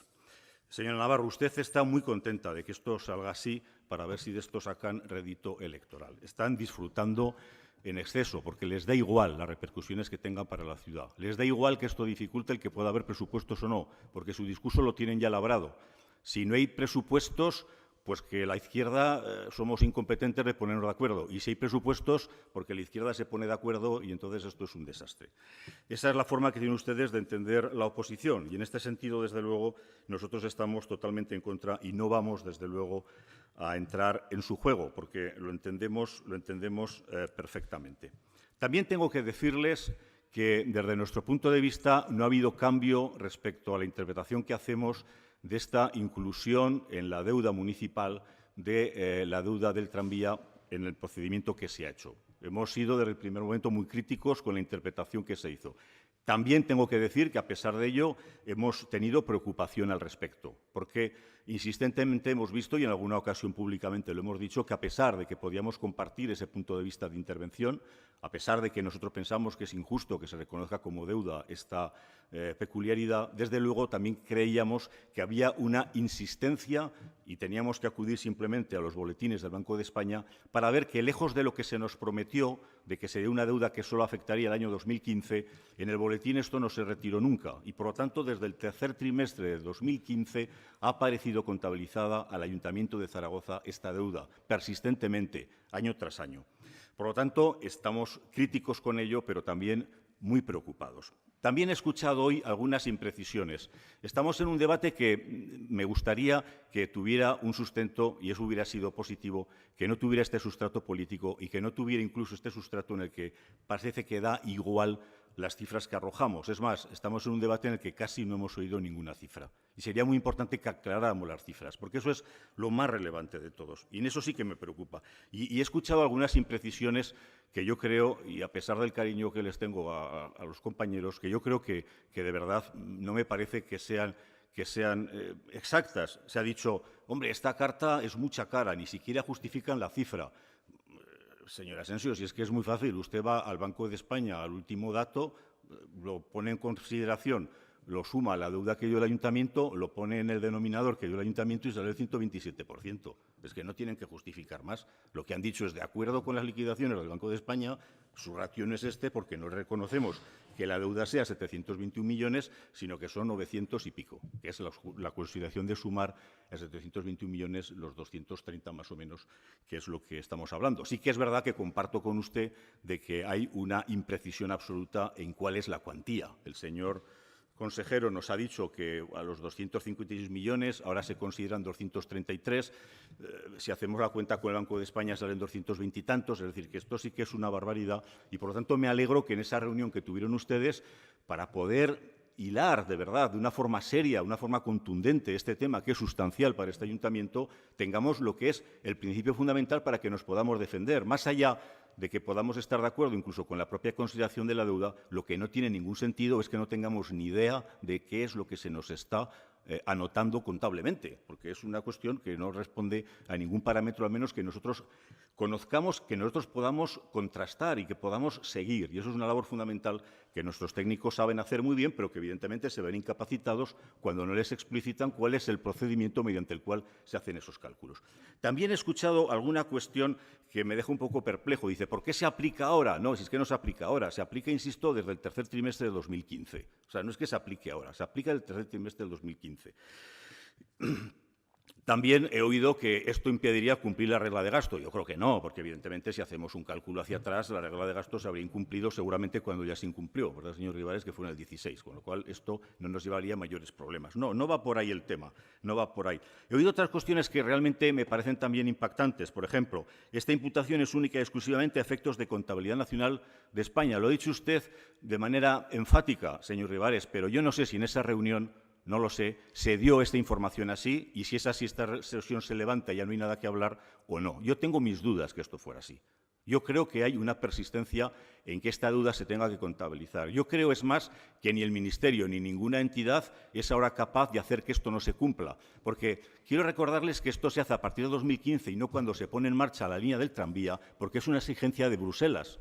Señora Navarro, usted está muy contenta de que esto salga así para ver si de esto sacan rédito electoral. Están disfrutando en exceso, porque les da igual las repercusiones que tengan para la ciudad. Les da igual que esto dificulte el que pueda haber presupuestos o no, porque su discurso lo tienen ya labrado. Si no hay presupuestos, pues que la izquierda somos incompetentes de ponernos de acuerdo. Y si hay presupuestos, porque la izquierda se pone de acuerdo y entonces esto es un desastre. Esa es la forma que tienen ustedes de entender la oposición. Y en este sentido, desde luego, nosotros estamos totalmente en contra y no vamos, desde luego, a entrar en su juego, porque lo entendemos perfectamente. También tengo que decirles que, desde nuestro punto de vista, no ha habido cambio respecto a la interpretación que hacemos de esta inclusión en la deuda municipal de la deuda del tranvía en el procedimiento que se ha hecho. Hemos sido desde el primer momento muy críticos con la interpretación que se hizo. También tengo que decir que, a pesar de ello, hemos tenido preocupación al respecto, porque insistentemente hemos visto, y en alguna ocasión públicamente lo hemos dicho, que a pesar de que podíamos compartir ese punto de vista de intervención, a pesar de que nosotros pensamos que es injusto que se reconozca como deuda esta peculiaridad, desde luego también creíamos que había una insistencia y teníamos que acudir simplemente a los boletines del Banco de España para ver que, lejos de lo que se nos prometió, de que sería una deuda que solo afectaría el año 2015, en el boletín esto no se retiró nunca y, por lo tanto, desde el tercer trimestre de 2015 ha aparecido contabilizada al Ayuntamiento de Zaragoza esta deuda, persistentemente, año tras año. Por lo tanto, estamos críticos con ello, pero también muy preocupados. También he escuchado hoy algunas imprecisiones. Estamos en un debate que me gustaría que tuviera un sustento, y eso hubiera sido positivo, que no tuviera este sustrato político y que no tuviera incluso este sustrato en el que parece que da igual las cifras que arrojamos. Es más, estamos en un debate en el que casi no hemos oído ninguna cifra. Y sería muy importante que aclaráramos las cifras, porque eso es lo más relevante de todos. Y en eso sí que me preocupa. Y he escuchado algunas imprecisiones que yo creo, y a pesar del cariño que les tengo a los compañeros, que yo creo que de verdad no me parece que sean exactas. Se ha dicho, hombre, esta carta es mucha cara, ni siquiera justifican la cifra. Señor Asensio, si es que es muy fácil, usted va al Banco de España, al último dato, lo pone en consideración, lo suma a la deuda que dio el Ayuntamiento, lo pone en el denominador que dio el Ayuntamiento y sale el 127%. Es que no tienen que justificar más. Lo que han dicho es, de acuerdo con las liquidaciones del Banco de España, su ratio no es este porque no reconocemos que la deuda sea 721 millones, sino que son 900 y pico, que es la consideración de sumar a 721 millones los 230 más o menos, que es lo que estamos hablando. Sí que es verdad que comparto con usted de que hay una imprecisión absoluta en cuál es la cuantía. El señor consejero nos ha dicho que a los 256 millones ahora se consideran 233. Si hacemos la cuenta con el Banco de España salen 220 y tantos, es decir, que esto sí que es una barbaridad y, por lo tanto, me alegro que en esa reunión que tuvieron ustedes para poder hilar de verdad, de una forma seria, una forma contundente, este tema que es sustancial para este ayuntamiento, tengamos lo que es el principio fundamental para que nos podamos defender. Más allá de que podamos estar de acuerdo incluso con la propia consideración de la deuda, lo que no tiene ningún sentido es que no tengamos ni idea de qué es lo que se nos está anotando contablemente, porque es una cuestión que no responde a ningún parámetro, al menos que nosotros conozcamos, que nosotros podamos contrastar y que podamos seguir. Y eso es una labor fundamental que nuestros técnicos saben hacer muy bien, pero que evidentemente se ven incapacitados cuando no les explicitan cuál es el procedimiento mediante el cual se hacen esos cálculos. También he escuchado alguna cuestión que me deja un poco perplejo. Dice, ¿por qué se aplica ahora? No, si es que no se aplica ahora. Se aplica, insisto, desde el tercer trimestre de 2015. O sea, no es que se aplique ahora, se aplica el tercer trimestre del 2015. También he oído que esto impediría cumplir la regla de gasto. Yo creo que no, porque evidentemente si hacemos un cálculo hacia atrás, la regla de gasto se habría incumplido seguramente cuando ya se incumplió, ¿verdad, señor Rivares? Que fue en el 16, con lo cual esto no nos llevaría a mayores problemas. No, no va por ahí el tema, no va por ahí. He oído otras cuestiones que realmente me parecen también impactantes. Por ejemplo, esta imputación es única y exclusivamente a efectos de contabilidad nacional de España. Lo ha dicho usted de manera enfática, señor Rivares, pero yo no sé si en esa reunión, no lo sé, se dio esta información así y si es así, esta sesión se levanta y ya no hay nada que hablar o no. Yo tengo mis dudas que esto fuera así. Yo creo que hay una persistencia en que esta deuda se tenga que contabilizar. Yo creo, es más, que ni el Ministerio ni ninguna entidad es ahora capaz de hacer que esto no se cumpla. Porque quiero recordarles que esto se hace a partir de 2015 y no cuando se pone en marcha la línea del tranvía, porque es una exigencia de Bruselas.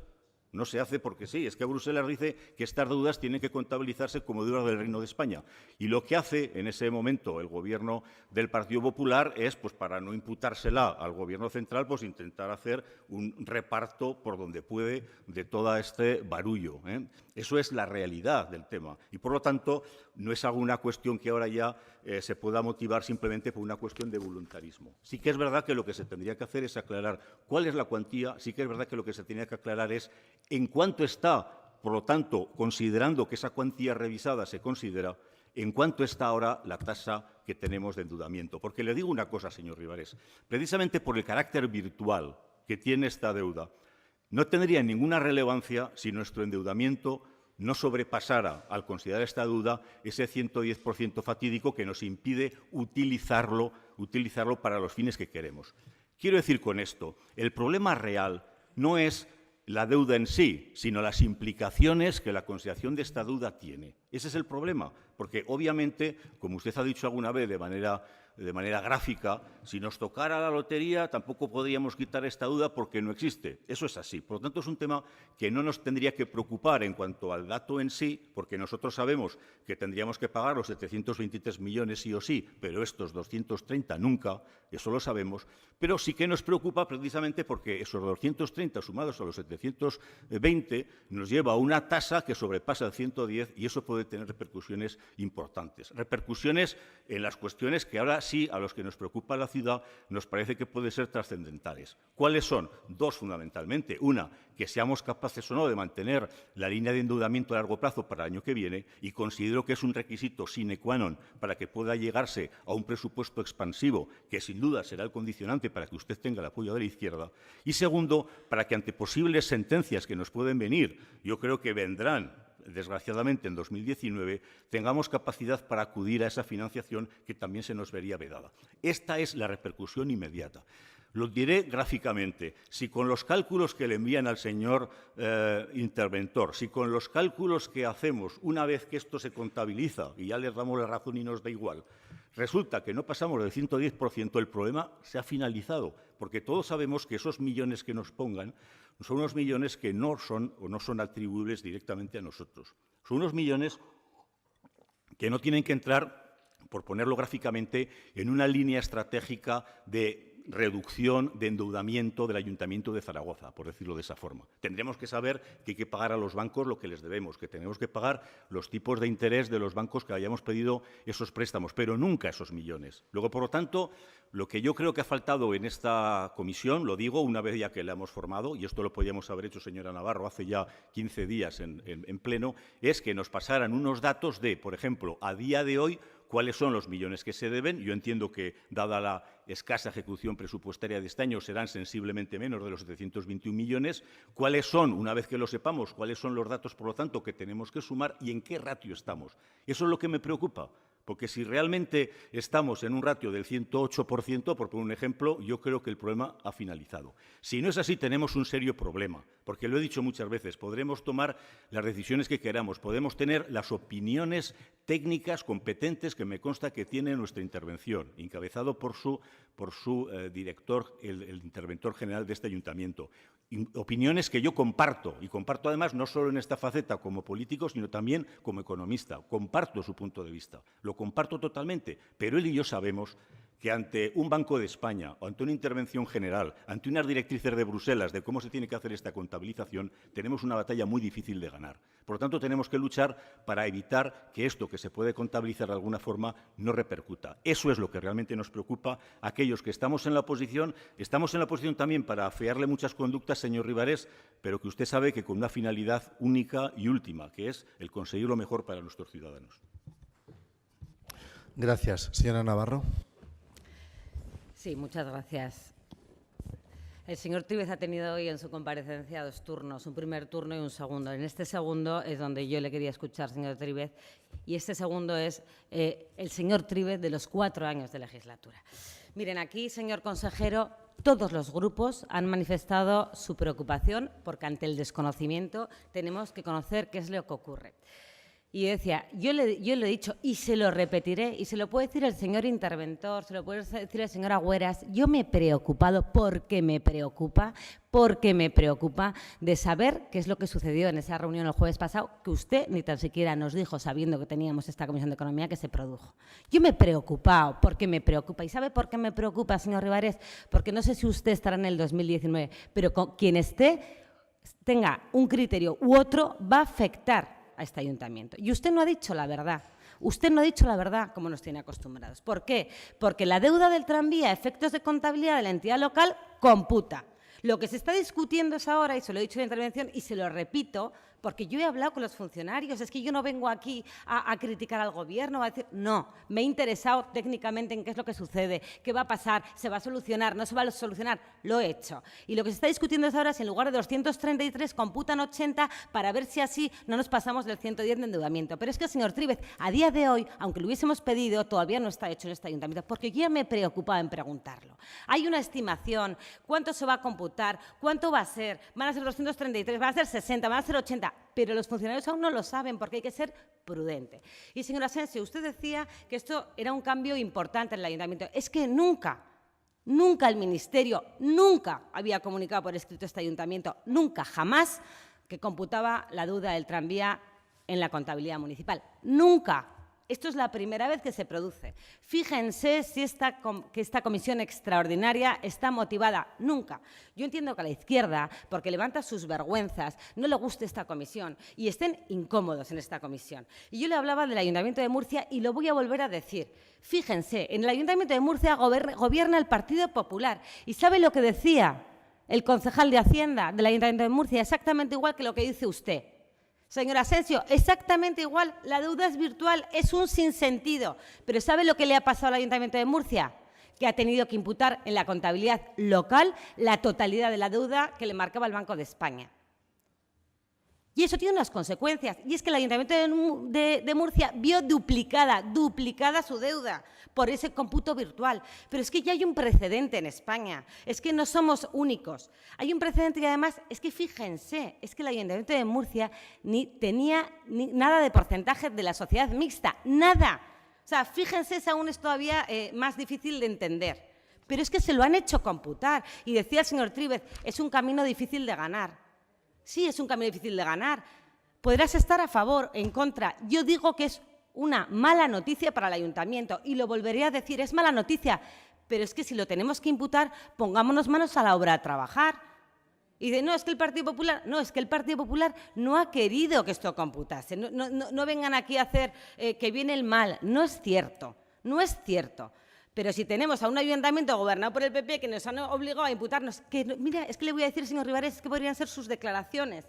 No se hace porque sí, es que Bruselas dice que estas deudas tienen que contabilizarse como deudas del Reino de España. Y lo que hace en ese momento el Gobierno del Partido Popular es, pues para no imputársela al Gobierno central, pues intentar hacer un reparto por donde puede de todo este barullo, ¿eh? Eso es la realidad del tema. Y, por lo tanto, no es alguna cuestión que ahora ya se pueda motivar simplemente por una cuestión de voluntarismo. Sí que es verdad que lo que se tendría que hacer es aclarar cuál es la cuantía, sí que es verdad que lo que se tenía que aclarar es en cuánto está, por lo tanto, considerando que esa cuantía revisada se considera, en cuánto está ahora la tasa que tenemos de endeudamiento. Porque le digo una cosa, señor Rivares, precisamente por el carácter virtual que tiene esta deuda, no tendría ninguna relevancia si nuestro endeudamiento no sobrepasara, al considerar esta deuda, ese 110% fatídico que nos impide utilizarlo para los fines que queremos. Quiero decir con esto, el problema real no es la deuda en sí, sino las implicaciones que la consideración de esta deuda tiene. Ese es el problema, porque obviamente, como usted ha dicho alguna vez de manera gráfica, si nos tocara la lotería tampoco podríamos quitar esta deuda porque no existe. Eso es así. Por lo tanto, es un tema que no nos tendría que preocupar en cuanto al dato en sí, porque nosotros sabemos que tendríamos que pagar los 723 millones sí o sí, pero estos 230 nunca, eso lo sabemos, pero sí que nos preocupa precisamente porque esos 230 sumados a los 720 nos lleva a una tasa que sobrepasa el 110 y eso puede tener repercusiones importantes. Repercusiones en las cuestiones que ahora sí, a los que nos preocupa la ciudad, nos parece que pueden ser trascendentales. ¿Cuáles son? Dos, fundamentalmente. Una, que seamos capaces o no de mantener la línea de endeudamiento a largo plazo para el año que viene, y considero que es un requisito sine qua non para que pueda llegarse a un presupuesto expansivo, que sin duda será el condicionante para que usted tenga el apoyo de la izquierda. Y segundo, para que ante posibles sentencias que nos pueden venir, yo creo que vendrán, desgraciadamente, en 2019, tengamos capacidad para acudir a esa financiación que también se nos vería vedada. Esta es la repercusión inmediata. Lo diré gráficamente. Si con los cálculos que le envían al señor interventor, si con los cálculos que hacemos una vez que esto se contabiliza, y ya les damos la razón y nos da igual, resulta que no pasamos del 110%, el problema se ha finalizado, porque todos sabemos que esos millones que nos pongan son unos millones que no son o no son atribuibles directamente a nosotros. Son unos millones que no tienen que entrar, por ponerlo gráficamente, en una línea estratégica de reducción de endeudamiento del Ayuntamiento de Zaragoza, por decirlo de esa forma. Tendremos que saber que hay que pagar a los bancos lo que les debemos, que tenemos que pagar los tipos de interés de los bancos que hayamos pedido esos préstamos, pero nunca esos millones. Luego, por lo tanto, lo que yo creo que ha faltado en esta comisión, lo digo una vez ya que la hemos formado, y esto lo podíamos haber hecho, señora Navarro, hace ya 15 días en pleno, es que nos pasaran unos datos de, por ejemplo, a día de hoy, cuáles son los millones que se deben. Yo entiendo que, dada la escasa ejecución presupuestaria de este año, serán sensiblemente menos de los 721 millones. ¿Cuáles son, una vez que lo sepamos, cuáles son los datos, por lo tanto, que tenemos que sumar y en qué ratio estamos? Eso es lo que me preocupa. Porque si realmente estamos en un ratio del 108%, por poner un ejemplo, yo creo que el problema ha finalizado. Si no es así, tenemos un serio problema, porque lo he dicho muchas veces, podremos tomar las decisiones que queramos, podemos tener las opiniones técnicas competentes que me consta que tiene nuestra intervención, encabezado por su director, el interventor general de este ayuntamiento. Opiniones que yo comparto, y comparto además no solo en esta faceta como político, sino también como economista. Comparto su punto de vista, lo comparto totalmente, pero él y yo sabemos que ante un Banco de España, o ante una intervención general, ante unas directrices de Bruselas de cómo se tiene que hacer esta contabilización, tenemos una batalla muy difícil de ganar. Por lo tanto, tenemos que luchar para evitar que esto que se puede contabilizar de alguna forma no repercuta. Eso es lo que realmente nos preocupa a aquellos que estamos en la oposición. Estamos en la oposición también para afearle muchas conductas, señor Ribarés, pero que usted sabe que con una finalidad única y última, que es el conseguir lo mejor para nuestros ciudadanos. Gracias. Señora Navarro. Sí, muchas gracias. El señor Tríbez ha tenido hoy en su comparecencia dos turnos, un primer turno y un segundo. En este segundo es donde yo le quería escuchar, señor Tríbez, y este segundo es el señor Tríbez de los 4 años de legislatura. Miren, aquí, señor consejero, todos los grupos han manifestado su preocupación porque ante el desconocimiento tenemos que conocer qué es lo que ocurre. Y decía, yo le he dicho y se lo repetiré, y se lo puede decir el señor interventor, se lo puede decir el señor Agüeras, yo me he preocupado porque me preocupa de saber qué es lo que sucedió en esa reunión el jueves pasado, que usted ni tan siquiera nos dijo, sabiendo que teníamos esta Comisión de Economía, que se produjo. Yo me he preocupado porque me preocupa. ¿Y sabe por qué me preocupa, señor Ribarés? Porque no sé si usted estará en el 2019, pero quien tenga un criterio u otro va a afectar a este ayuntamiento. Y usted no ha dicho la verdad. Usted no ha dicho la verdad como nos tiene acostumbrados. ¿Por qué? Porque la deuda del tranvía a efectos de contabilidad de la entidad local computa. Lo que se está discutiendo es ahora, y se lo he dicho en la intervención, y se lo repito, porque yo he hablado con los funcionarios, es que yo no vengo aquí a criticar al Gobierno, a decir, no, me he interesado técnicamente en qué es lo que sucede, qué va a pasar, se va a solucionar, no se va a solucionar, lo he hecho. Y lo que se está discutiendo es ahora si en lugar de 233 computan 80 para ver si así no nos pasamos del 110 de endeudamiento. Pero es que, señor Tríbez, a día de hoy, aunque lo hubiésemos pedido, todavía no está hecho en este ayuntamiento, porque yo ya me he preocupado en preguntarlo. Hay una estimación, ¿cuánto se va a computar? ¿Cuánto va a ser? ¿Van a ser 233? ¿Van a ser 60? ¿Van a ser 80? Pero los funcionarios aún no lo saben porque hay que ser prudente. Y, señor Asensio, usted decía que esto era un cambio importante en el ayuntamiento. Es que nunca el Ministerio, nunca había comunicado por escrito este ayuntamiento, nunca, jamás, que computaba la deuda del tranvía en la contabilidad municipal. Nunca. Esto es la primera vez que se produce. Fíjense si que esta comisión extraordinaria está motivada. Nunca. Yo entiendo que a la izquierda, porque levanta sus vergüenzas, no le guste esta comisión y estén incómodos en esta comisión. Y yo le hablaba del Ayuntamiento de Murcia y lo voy a volver a decir. Fíjense, en el Ayuntamiento de Murcia gobierna el Partido Popular. ¿Y sabe lo que decía el concejal de Hacienda del Ayuntamiento de Murcia? Exactamente igual que lo que dice usted. Señor Asensio, exactamente igual, la deuda es virtual, es un sinsentido. Pero ¿sabe lo que le ha pasado al Ayuntamiento de Murcia? Que ha tenido que imputar en la contabilidad local la totalidad de la deuda que le marcaba el Banco de España. Y eso tiene unas consecuencias, y es que el Ayuntamiento de Murcia vio duplicada su deuda por ese cómputo virtual. Pero es que ya hay un precedente en España, es que no somos únicos. Hay un precedente y además es que fíjense, es que el Ayuntamiento de Murcia ni tenía nada de porcentaje de la sociedad mixta, nada. O sea, fíjense, aún es todavía más difícil de entender. Pero es que se lo han hecho computar. Y decía el señor Tríbez, es un camino difícil de ganar. Sí, es un camino difícil de ganar. Podrás estar a favor, en contra. Yo digo que es una mala noticia para el ayuntamiento y lo volveré a decir, es mala noticia, pero es que si lo tenemos que imputar, pongámonos manos a la obra a trabajar. Y de no, es que el Partido Popular, no, es que el Partido Popular no ha querido que esto computase. No vengan aquí a hacer que viene el mal. No es cierto, no es cierto. Pero si tenemos a un ayuntamiento gobernado por el PP que nos han obligado a imputarnos, que mira, es que le voy a decir, señor Rivares, es que podrían ser sus declaraciones.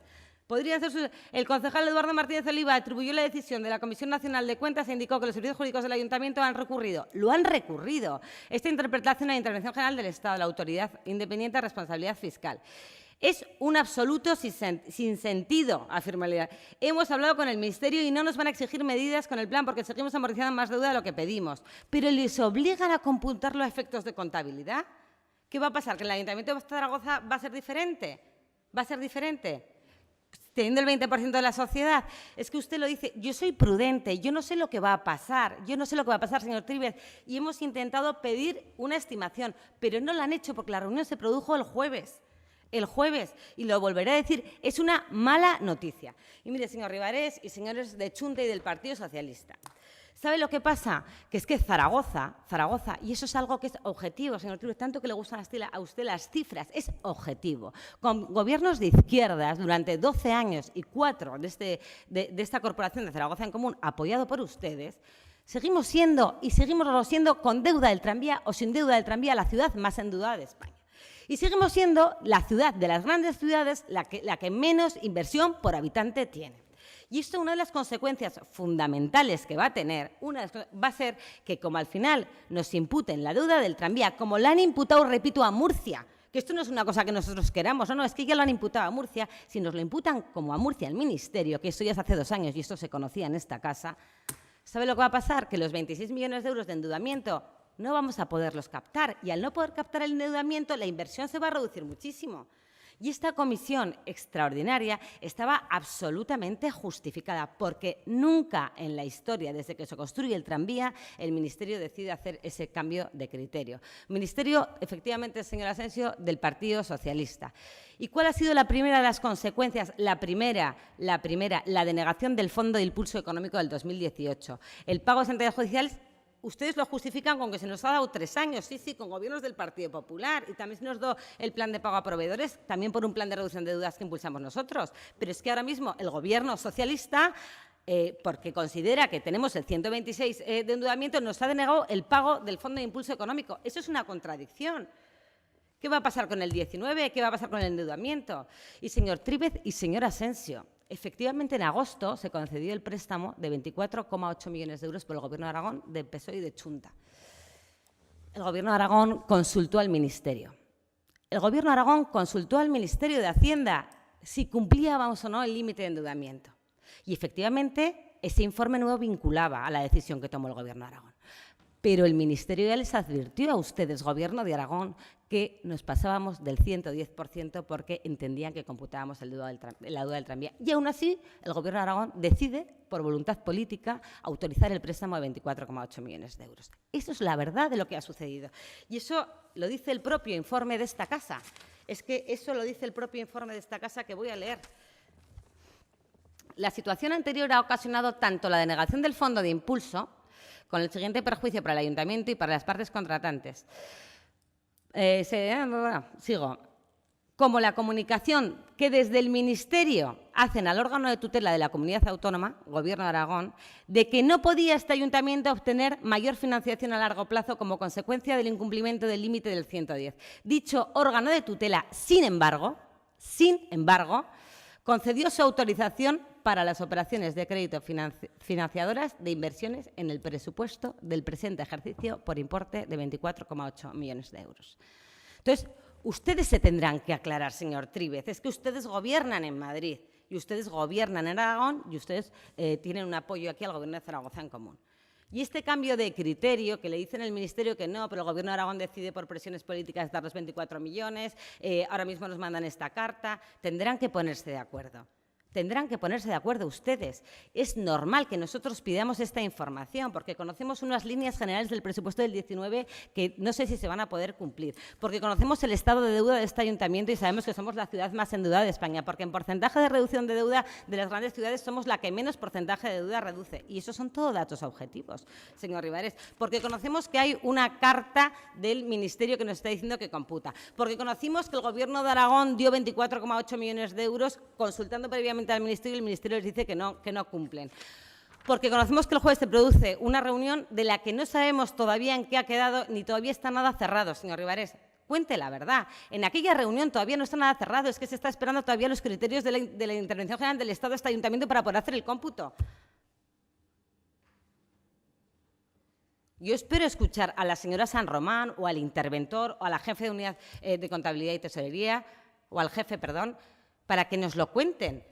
El concejal Eduardo Martínez Oliva atribuyó la decisión de la Comisión Nacional de Cuentas e indicó que los servicios jurídicos del Ayuntamiento han recurrido. Lo han recurrido. Esta interpretación a la Intervención General del Estado, la Autoridad Independiente de Responsabilidad Fiscal. Es un absoluto sinsentido, afirma el. Hemos hablado con el Ministerio y no nos van a exigir medidas con el plan porque seguimos amortizando más deuda de lo que pedimos. Pero ¿les obligan a computar los efectos de contabilidad? ¿Qué va a pasar? ¿Que el Ayuntamiento de Zaragoza va a ser diferente? ¿Va a ser diferente? Teniendo el 20% de la sociedad. Es que usted lo dice, yo soy prudente, yo no sé lo que va a pasar, señor Tríbez, y hemos intentado pedir una estimación, pero no la han hecho porque la reunión se produjo el jueves, y lo volveré a decir, es una mala noticia. Y mire, señor Rivares y señores de Chunta y del Partido Socialista, ¿sabe lo que pasa? Que es que Zaragoza, y eso es algo que es objetivo, señor Tríbez, tanto que le gustan a usted las cifras, es objetivo. Con gobiernos de izquierdas durante 12 años y 4 de esta Corporación de Zaragoza en Común, apoyado por ustedes, seguimos siendo, y seguimos siendo, con deuda del tranvía o sin deuda del tranvía, la ciudad más endeudada de España. Y seguimos siendo la ciudad de las grandes ciudades la que menos inversión por habitante tiene. Y esto, una de las consecuencias fundamentales que va a tener, va a ser que como al final nos imputen la deuda del tranvía, como la han imputado, repito, a Murcia, que esto no es una cosa que nosotros queramos, no, es que ya lo han imputado a Murcia, si nos lo imputan como a Murcia el Ministerio, que esto ya es hace 2 años y esto se conocía en esta casa, ¿sabe lo que va a pasar? Que los 26 millones de euros de endeudamiento no vamos a poderlos captar y al no poder captar el endeudamiento la inversión se va a reducir muchísimo. Y esta comisión extraordinaria estaba absolutamente justificada porque nunca en la historia, desde que se construye el tranvía, el Ministerio decide hacer ese cambio de criterio. Ministerio, efectivamente, señor Asensio, del Partido Socialista. ¿Y cuál ha sido la primera de las consecuencias? La primera, la denegación del Fondo de Impulso Económico del 2018. El pago de sentencias judiciales. Ustedes lo justifican con que se nos ha dado 3 años, sí, con gobiernos del Partido Popular, y también se nos dio el plan de pago a proveedores, también por un plan de reducción de deudas que impulsamos nosotros. Pero es que ahora mismo el Gobierno socialista, porque considera que tenemos el 126 de endeudamiento, nos ha denegado el pago del Fondo de Impulso Económico. Eso es una contradicción. ¿Qué va a pasar con el 19? ¿Qué va a pasar con el endeudamiento? Y señor Tríbez y señor Asensio, efectivamente, en agosto se concedió el préstamo de 24,8 millones de euros por el Gobierno de Aragón, de PSOE y de Chunta. El Gobierno de Aragón consultó al Ministerio. El Gobierno de Aragón consultó al Ministerio de Hacienda si cumplíamos o no el límite de endeudamiento. Y efectivamente, ese informe no vinculaba a la decisión que tomó el Gobierno de Aragón. Pero el Ministerio ya les advirtió a ustedes, Gobierno de Aragón, que nos pasábamos del 110% porque entendían que computábamos la deuda del tranvía. Y aún así, el Gobierno de Aragón decide, por voluntad política, autorizar el préstamo de 24,8 millones de euros. Eso es la verdad de lo que ha sucedido. Y eso lo dice el propio informe de esta casa. Es que eso lo dice el propio informe de esta casa que voy a leer. La situación anterior ha ocasionado tanto la denegación del fondo de impulso, con el siguiente perjuicio para el ayuntamiento y para las partes contratantes, sigo, como la comunicación que desde el Ministerio hacen al órgano de tutela de la comunidad autónoma, Gobierno de Aragón, de que no podía este ayuntamiento obtener mayor financiación a largo plazo como consecuencia del incumplimiento del límite del 110. Dicho órgano de tutela, sin embargo, concedió su autorización para las operaciones de crédito financiadoras de inversiones en el presupuesto del presente ejercicio por importe de 24,8 millones de euros. Entonces, ustedes se tendrán que aclarar, señor Tríbez. Es que ustedes gobiernan en Madrid y ustedes gobiernan en Aragón y ustedes tienen un apoyo aquí al Gobierno de Zaragoza en común. Y este cambio de criterio que le dicen el Ministerio que no, pero el Gobierno de Aragón decide por presiones políticas dar los 24 millones, ahora mismo nos mandan esta carta, tendrán que ponerse de acuerdo. Tendrán que ponerse de acuerdo ustedes. Es normal que nosotros pidamos esta información porque conocemos unas líneas generales del presupuesto del 19 que no sé si se van a poder cumplir, porque conocemos el estado de deuda de este ayuntamiento y sabemos que somos la ciudad más endeudada de España, porque en porcentaje de reducción de deuda de las grandes ciudades somos la que menos porcentaje de deuda reduce. Y esos son todos datos objetivos, señor Ribarés, porque conocemos que hay una carta del Ministerio que nos está diciendo que computa, porque conocimos que el Gobierno de Aragón dio 24,8 millones de euros consultando previamente al Ministerio y el Ministerio les dice que no cumplen. Porque conocemos que el jueves se produce una reunión de la que no sabemos todavía en qué ha quedado ni todavía está nada cerrado, señor Ribarés. Cuente la verdad. En aquella reunión todavía no está nada cerrado, es que se está esperando todavía los criterios de la Intervención General del Estado de este ayuntamiento para poder hacer el cómputo. Yo espero escuchar a la señora San Román o al interventor o a la jefe de unidad de contabilidad y tesorería o al jefe, perdón, para que nos lo cuenten.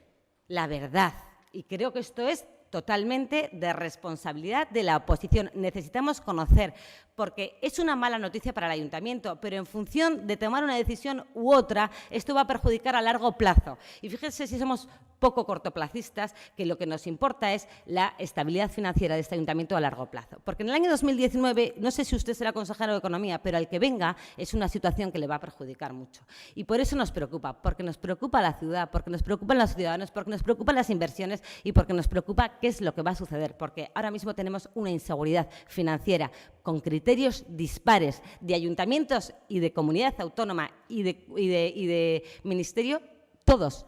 La verdad. Y creo que esto es totalmente de responsabilidad de la oposición. Necesitamos conocer, porque es una mala noticia para el ayuntamiento, pero en función de tomar una decisión u otra, esto va a perjudicar a largo plazo. Y fíjense si somos poco cortoplacistas, que lo que nos importa es la estabilidad financiera de este ayuntamiento a largo plazo. Porque en el año 2019, no sé si usted será consejero de Economía, pero al que venga es una situación que le va a perjudicar mucho. Y por eso nos preocupa, porque nos preocupa la ciudad, porque nos preocupan los ciudadanos, porque nos preocupan las inversiones y porque nos preocupa qué es lo que va a suceder. Porque ahora mismo tenemos una inseguridad financiera con criterios dispares de ayuntamientos y de comunidad autónoma y de ministerio, todos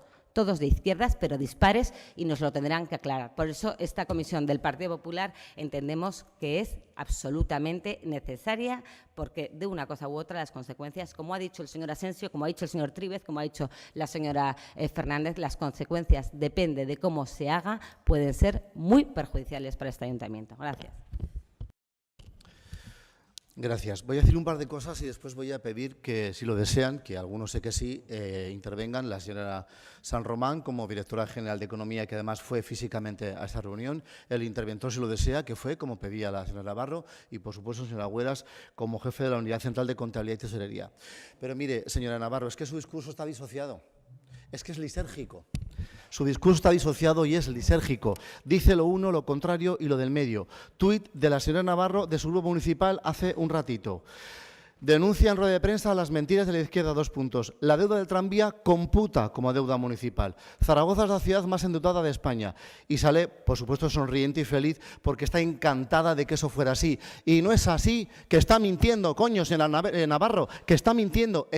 de izquierdas, pero dispares, y nos lo tendrán que aclarar. Por eso esta comisión del Partido Popular entendemos que es absolutamente necesaria, porque de una cosa u otra las consecuencias, como ha dicho el señor Asensio, como ha dicho el señor Tríbez, como ha dicho la señora Fernández, las consecuencias, depende de cómo se haga, pueden ser muy perjudiciales para este ayuntamiento. Gracias. Gracias. Voy a decir un par de cosas y después voy a pedir que, si lo desean, que algunos sé que sí, intervengan la señora San Román como directora general de Economía, que además fue físicamente a esta reunión, el interventor, si lo desea, que fue, como pedía la señora Navarro, y por supuesto, señora Agüeras, como jefe de la Unidad Central de Contabilidad y Tesorería. Pero mire, señora Navarro, es que su discurso está disociado, es que es lisérgico. Su discurso está disociado y es lisérgico. Dice lo uno, lo contrario y lo del medio. Tuit de la señora Navarro de su grupo municipal hace un ratito. Denuncia en rueda de prensa las mentiras de la izquierda, 2 puntos. La deuda del tranvía computa como deuda municipal. Zaragoza es la ciudad más endeudada de España. Y sale, por supuesto, sonriente y feliz porque está encantada de que eso fuera así. Y no es así, que está mintiendo, coño, señora Navarro, que está mintiendo.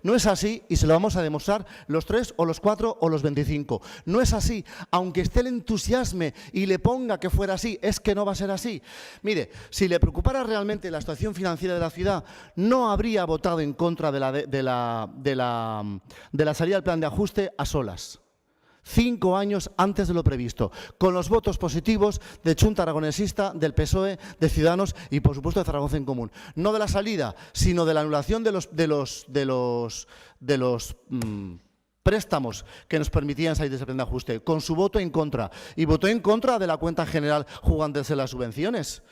No es así y se lo vamos a demostrar los 3 o los 4 o los 25. No es así, aunque esté el entusiasme y le ponga que fuera así, es que no va a ser así. Mire, si le preocupara realmente la situación financiera de la ciudad, no habría votado en contra de la salida del plan de ajuste a solas. 5 años antes de lo previsto, con los votos positivos de Chunta Aragonesista, del PSOE, de Ciudadanos y, por supuesto, de Zaragoza en Común. No de la salida, sino de la anulación de los préstamos que nos permitían salir de ese plan de ajuste, con su voto en contra. Y votó en contra de la cuenta general jugándose las subvenciones.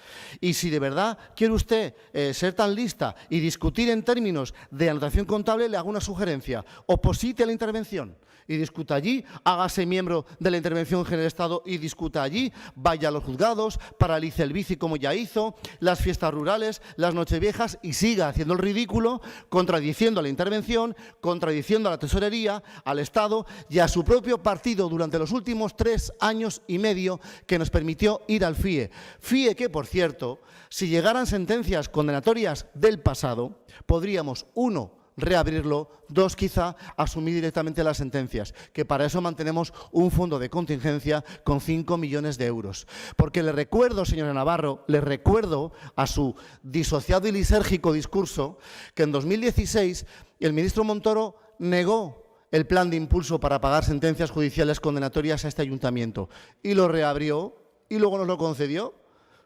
Y si de verdad quiere usted ser tan lista y discutir en términos de anotación contable, le hago una sugerencia. Oposite a la intervención y discuta allí, hágase miembro de la Intervención General del Estado y discuta allí, vaya a los juzgados, paralice el bici como ya hizo, las fiestas rurales, las nocheviejas y siga haciendo el ridículo, contradiciendo a la intervención, contradiciendo a la tesorería, al Estado y a su propio partido durante los últimos 3 años y medio que nos permitió ir al FIE. FIE que, por cierto, si llegaran sentencias condenatorias del pasado, podríamos, 1, reabrirlo, 2, quizá, asumir directamente las sentencias, que para eso mantenemos un fondo de contingencia con 5 millones de euros. Porque le recuerdo, señora Navarro, le recuerdo a su disociado y lisérgico discurso que en 2016 el ministro Montoro negó el plan de impulso para pagar sentencias judiciales condenatorias a este ayuntamiento y lo reabrió y luego nos lo concedió.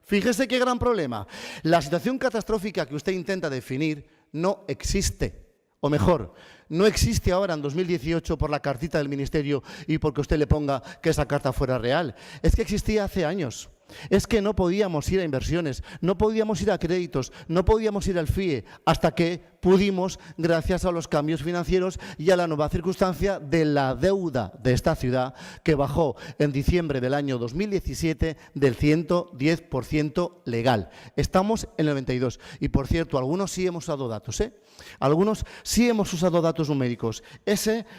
Fíjese qué gran problema. La situación catastrófica que usted intenta definir no existe. O mejor, no existe ahora en 2018 por la cartita del Ministerio y porque usted le ponga que esa carta fuera real. Es que existía hace años. Es que no podíamos ir a inversiones, no podíamos ir a créditos, no podíamos ir al FIE, hasta que pudimos, gracias a los cambios financieros y a la nueva circunstancia de la deuda de esta ciudad, que bajó en diciembre del año 2017 del 110% legal. Estamos en el 92%. Y, por cierto, algunos sí hemos usado datos, ¿eh? Algunos sí hemos usado datos numéricos.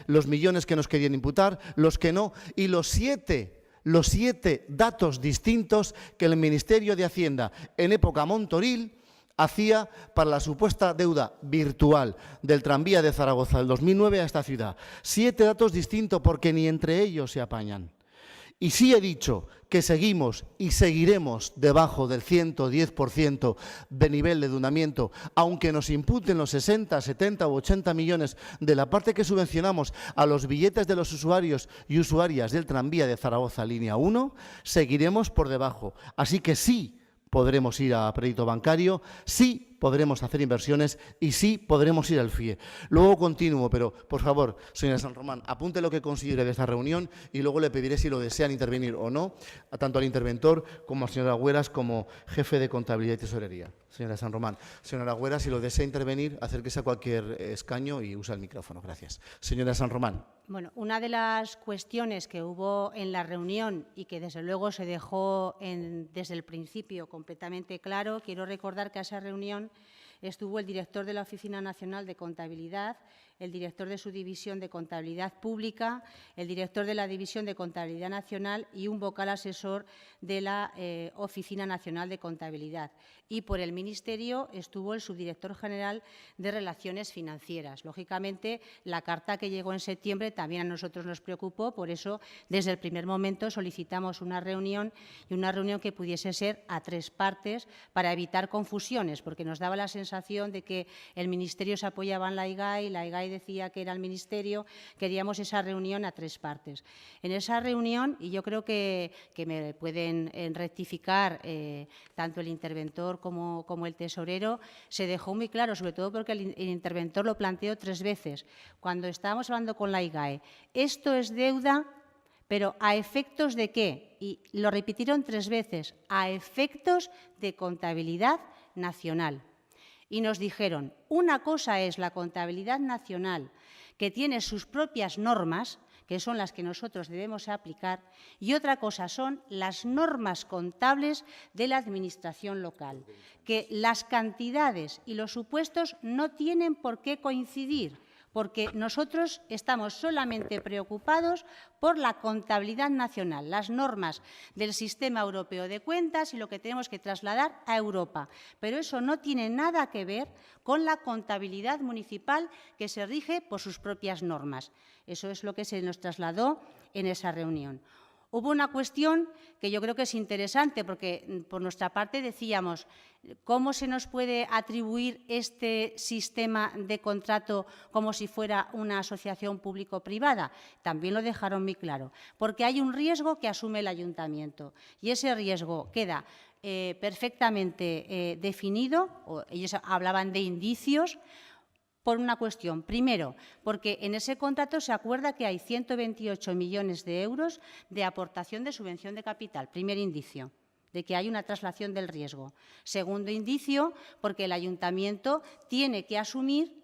Los millones que nos querían imputar, los que no, y los 7 datos distintos que el Ministerio de Hacienda en época Montoril hacía para la supuesta deuda virtual del tranvía de Zaragoza del 2009 a esta ciudad. 7 datos distintos porque ni entre ellos se apañan. Y sí he dicho que seguimos y seguiremos debajo del 110% de nivel de endeudamiento, aunque nos imputen los 60, 70 u 80 millones de la parte que subvencionamos a los billetes de los usuarios y usuarias del tranvía de Zaragoza línea 1, seguiremos por debajo. Así que sí podremos ir a crédito bancario, sí podremos hacer inversiones y sí podremos ir al FIE. Luego continúo, pero por favor, señora San Román, apunte lo que considere de esta reunión y luego le pediré si lo desean intervenir o no, tanto al interventor como a la señora Agüeras como jefe de contabilidad y tesorería. Señora San Román. Señora Agüeras, si lo desea intervenir, acérquese a cualquier escaño y usa el micrófono. Gracias. Señora San Román. Bueno, una de las cuestiones que hubo en la reunión y que desde luego se dejó desde el principio completamente claro, quiero recordar que a esa reunión estuvo el director de la Oficina Nacional de Contabilidad, el director de su División de Contabilidad Pública, el director de la División de Contabilidad Nacional y un vocal asesor de la Oficina Nacional de Contabilidad. Y por el Ministerio estuvo el subdirector general de Relaciones Financieras. Lógicamente, la carta que llegó en septiembre también a nosotros nos preocupó, por eso desde el primer momento solicitamos una reunión y una reunión que pudiese ser a 3 partes para evitar confusiones, porque nos daba la sensación de que el Ministerio se apoyaba en la IGAI decía que era el Ministerio, queríamos esa reunión a 3 partes. En esa reunión, y yo creo que me pueden rectificar tanto el interventor como el tesorero, se dejó muy claro, sobre todo porque el interventor lo planteó 3 veces. Cuando estábamos hablando con la IGAE, esto es deuda, pero ¿a efectos de qué? Y lo repitieron 3 veces, a efectos de contabilidad nacional. Y nos dijeron, una cosa es la contabilidad nacional, que tiene sus propias normas, que son las que nosotros debemos aplicar, y otra cosa son las normas contables de la Administración local, que las cantidades y los supuestos no tienen por qué coincidir, porque nosotros estamos solamente preocupados por la contabilidad nacional, las normas del Sistema Europeo de Cuentas y lo que tenemos que trasladar a Europa. Pero eso no tiene nada que ver con la contabilidad municipal que se rige por sus propias normas. Eso es lo que se nos trasladó en esa reunión. Hubo una cuestión que yo creo que es interesante, porque por nuestra parte decíamos, ¿cómo se nos puede atribuir este sistema de contrato como si fuera una asociación público-privada? También lo dejaron muy claro, porque hay un riesgo que asume el ayuntamiento y ese riesgo queda perfectamente definido, ellos hablaban de indicios, por una cuestión. Primero, porque en ese contrato se acuerda que hay 128 millones de euros de aportación de subvención de capital. Primer indicio de que hay una traslación del riesgo. Segundo indicio, porque el ayuntamiento tiene que asumir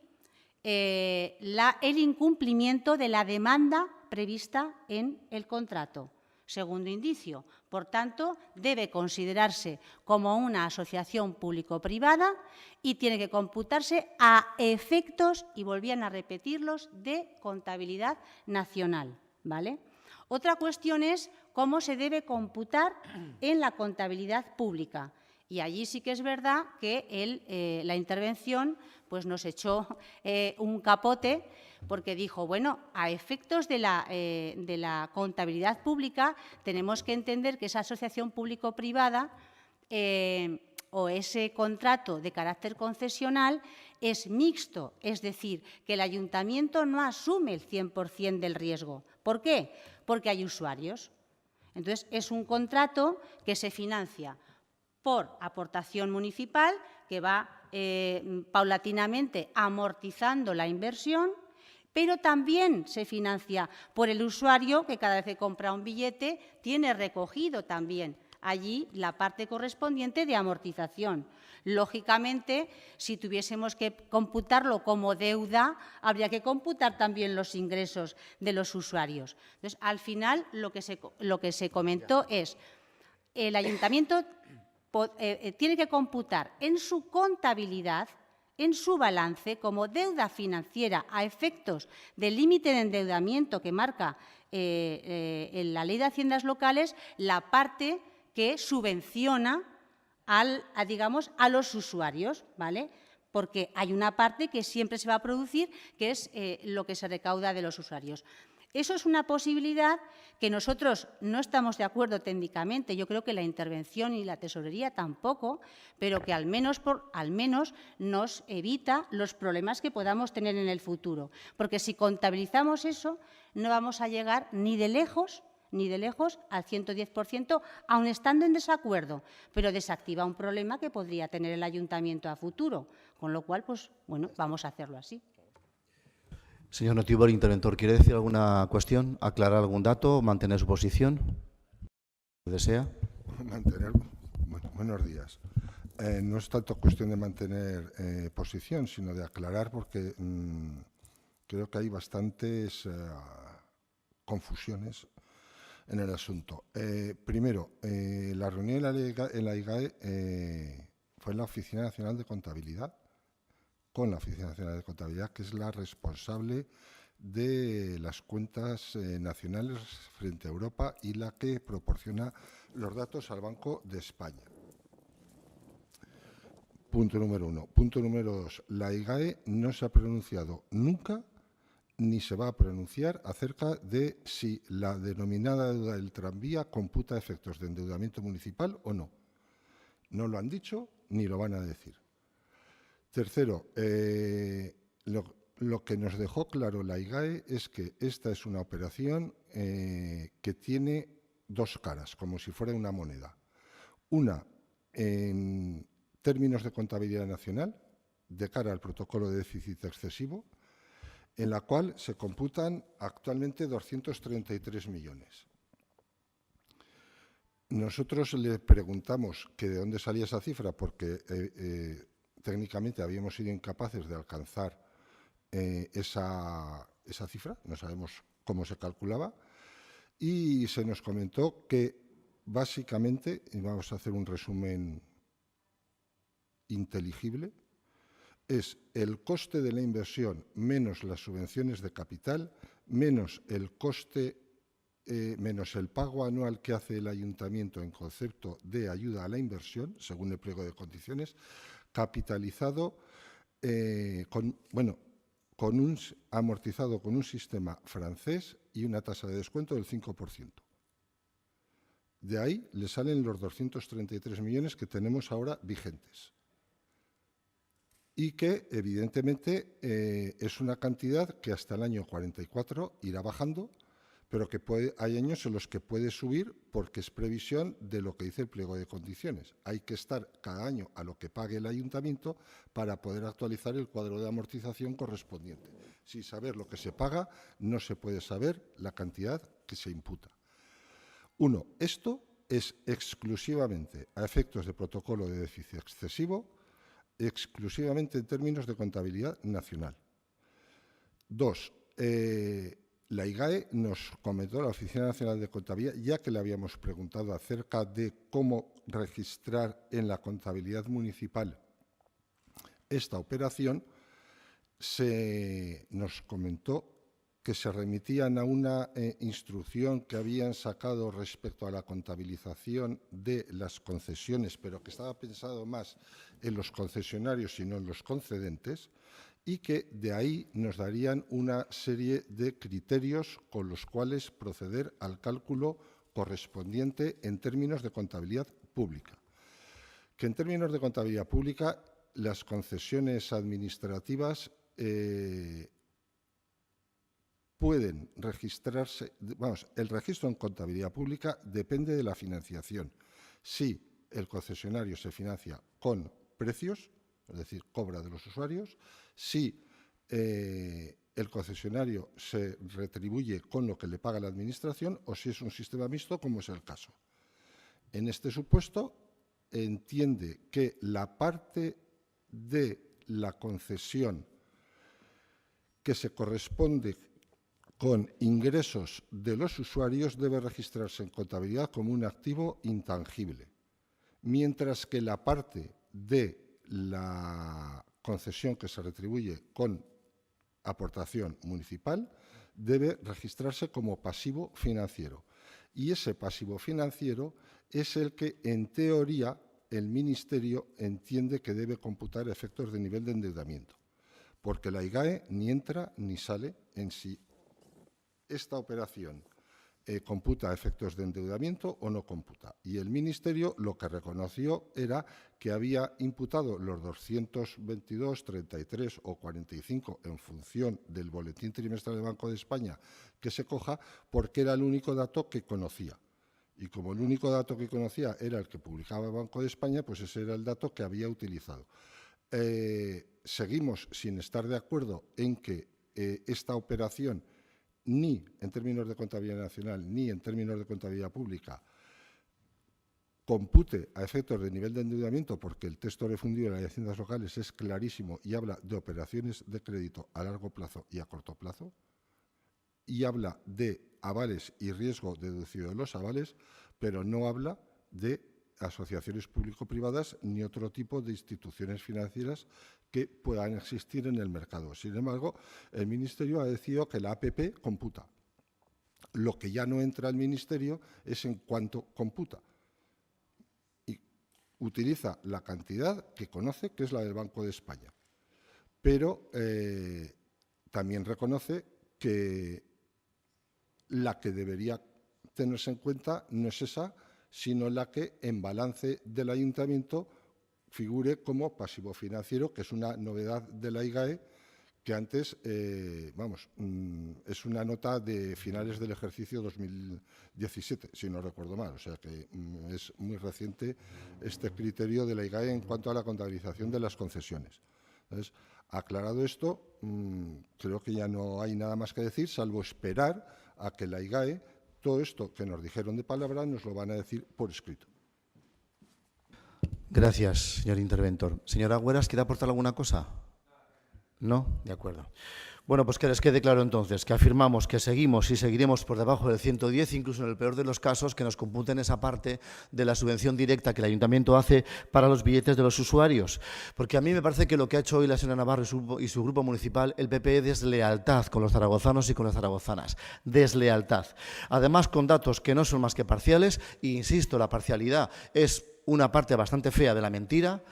el incumplimiento de la demanda prevista en el contrato. Segundo indicio, por tanto, debe considerarse como una asociación público-privada y tiene que computarse a efectos, y volvían a repetirlos, de contabilidad nacional, ¿vale? Otra cuestión es cómo se debe computar en la contabilidad pública. Y allí sí que es verdad que la intervención pues nos echó un capote, porque dijo, bueno, a efectos de la contabilidad pública tenemos que entender que esa asociación público-privada o ese contrato de carácter concesional es mixto, es decir, que el ayuntamiento no asume el 100% del riesgo. ¿Por qué? Porque hay usuarios. Entonces, es un contrato que se financia por aportación municipal, que va paulatinamente amortizando la inversión, pero también se financia por el usuario, que cada vez que compra un billete tiene recogido también allí la parte correspondiente de amortización. Lógicamente, si tuviésemos que computarlo como deuda, habría que computar también los ingresos de los usuarios. Entonces, al final, lo que se comentó es el ayuntamiento tiene que computar en su contabilidad, en su balance, como deuda financiera a efectos del límite de endeudamiento que marca en la Ley de Haciendas Locales, la parte que subvenciona a los usuarios, ¿vale? Porque hay una parte que siempre se va a producir, que es lo que se recauda de los usuarios. Eso es una posibilidad que nosotros no estamos de acuerdo técnicamente. Yo creo que la intervención y la tesorería tampoco, pero que al menos nos evita los problemas que podamos tener en el futuro. Porque si contabilizamos eso, no vamos a llegar ni de lejos al 110%, aun estando en desacuerdo, pero desactiva un problema que podría tener el ayuntamiento a futuro. Con lo cual, pues bueno, vamos a hacerlo así. Señor Notívoro, interventor, ¿quiere decir alguna cuestión? ¿Aclarar algún dato? ¿Mantener su posición? ¿Desea? Buenos días. No es tanto cuestión de mantener posición, sino de aclarar, porque creo que hay bastantes confusiones en el asunto. Primero, la reunión en la IGAE fue en la Oficina Nacional de Contabilidad, con la Oficina Nacional de Contabilidad, que es la responsable de las cuentas nacionales frente a Europa y la que proporciona los datos al Banco de España. Punto número 1. Punto número 2. La IGAE no se ha pronunciado nunca ni se va a pronunciar acerca de si la denominada deuda del tranvía computa efectos de endeudamiento municipal o no. No lo han dicho ni lo van a decir. Tercero, lo que nos dejó claro la IGAE es que esta es una operación que tiene dos caras, como si fuera una moneda. Una, en términos de contabilidad nacional, de cara al protocolo de déficit excesivo, en la cual se computan actualmente 233 millones. Nosotros le preguntamos que de dónde salía esa cifra, porque técnicamente habíamos sido incapaces de alcanzar esa cifra, no sabemos cómo se calculaba, y se nos comentó que básicamente, y vamos a hacer un resumen inteligible, es el coste de la inversión menos las subvenciones de capital, menos el coste, menos el pago anual que hace el ayuntamiento en concepto de ayuda a la inversión, según el pliego de condiciones, capitalizado, amortizado con un sistema francés y una tasa de descuento del 5%. De ahí le salen los 233 millones que tenemos ahora vigentes. Y que, evidentemente, es una cantidad que hasta el año 44 irá bajando, pero que hay años en los que puede subir porque es previsión de lo que dice el pliego de condiciones. Hay que estar cada año a lo que pague el ayuntamiento para poder actualizar el cuadro de amortización correspondiente. Sin saber lo que se paga, no se puede saber la cantidad que se imputa. Uno, esto es exclusivamente a efectos de protocolo de déficit excesivo, exclusivamente en términos de contabilidad nacional. Dos, La IGAE nos comentó, la Oficina Nacional de Contabilidad, ya que le habíamos preguntado acerca de cómo registrar en la contabilidad municipal esta operación, nos comentó que se remitían a una instrucción que habían sacado respecto a la contabilización de las concesiones, pero que estaba pensado más en los concesionarios y no en los concedentes, y que de ahí nos darían una serie de criterios con los cuales proceder al cálculo correspondiente en términos de contabilidad pública. Que en términos de contabilidad pública, las concesiones administrativas pueden registrarse, el registro en contabilidad pública depende de la financiación. Si el concesionario se financia con precios, es decir, cobra de los usuarios, si el concesionario se retribuye con lo que le paga la Administración o si es un sistema mixto, como es el caso. En este supuesto, entiende que la parte de la concesión que se corresponde con ingresos de los usuarios debe registrarse en contabilidad como un activo intangible, mientras que la parte de la concesión que se retribuye con aportación municipal debe registrarse como pasivo financiero. Y ese pasivo financiero es el que, en teoría, el Ministerio entiende que debe computar efectos de nivel de endeudamiento, porque la IGAE ni entra ni sale en si esta operación computa efectos de endeudamiento o no computa. Y el Ministerio lo que reconoció era que había imputado los 222, 33 o 45 en función del boletín trimestral del Banco de España que se coja, porque era el único dato que conocía. Y como el único dato que conocía era el que publicaba el Banco de España, pues ese era el dato que había utilizado. Seguimos sin estar de acuerdo en que esta operación, ni en términos de contabilidad nacional, ni en términos de contabilidad pública, compute a efectos de nivel de endeudamiento, porque el texto refundido de la Ley de Haciendas Locales es clarísimo y habla de operaciones de crédito a largo plazo y a corto plazo, y habla de avales y riesgo deducido de los avales, pero no habla de asociaciones público-privadas ni otro tipo de instituciones financieras que puedan existir en el mercado. Sin embargo, el Ministerio ha decidido que la APP computa. Lo que ya no entra al Ministerio es en cuánto computa. Y utiliza la cantidad que conoce, que es la del Banco de España. Pero también reconoce que la que debería tenerse en cuenta no es esa, sino la que en balance del Ayuntamiento figure como pasivo financiero, que es una novedad de la IGAE, que antes, es una nota de finales del ejercicio 2017, si no recuerdo mal. O sea que es muy reciente este criterio de la IGAE en cuanto a la contabilización de las concesiones. Entonces, aclarado esto, creo que ya no hay nada más que decir, salvo esperar a que la IGAE, todo esto que nos dijeron de palabra, nos lo van a decir por escrito. Gracias, señor interventor. Señora Agüeras, ¿quiere aportar alguna cosa? No, de acuerdo. Bueno, pues que les quede claro entonces que afirmamos que seguimos y seguiremos por debajo del 110, incluso en el peor de los casos, que nos computen esa parte de la subvención directa que el Ayuntamiento hace para los billetes de los usuarios. Porque a mí me parece que lo que ha hecho hoy la señora Navarro y su grupo municipal, el PP, es deslealtad con los zaragozanos y con las zaragozanas. Deslealtad. Además, con datos que no son más que parciales, e insisto, la parcialidad es una parte bastante fea de la mentira.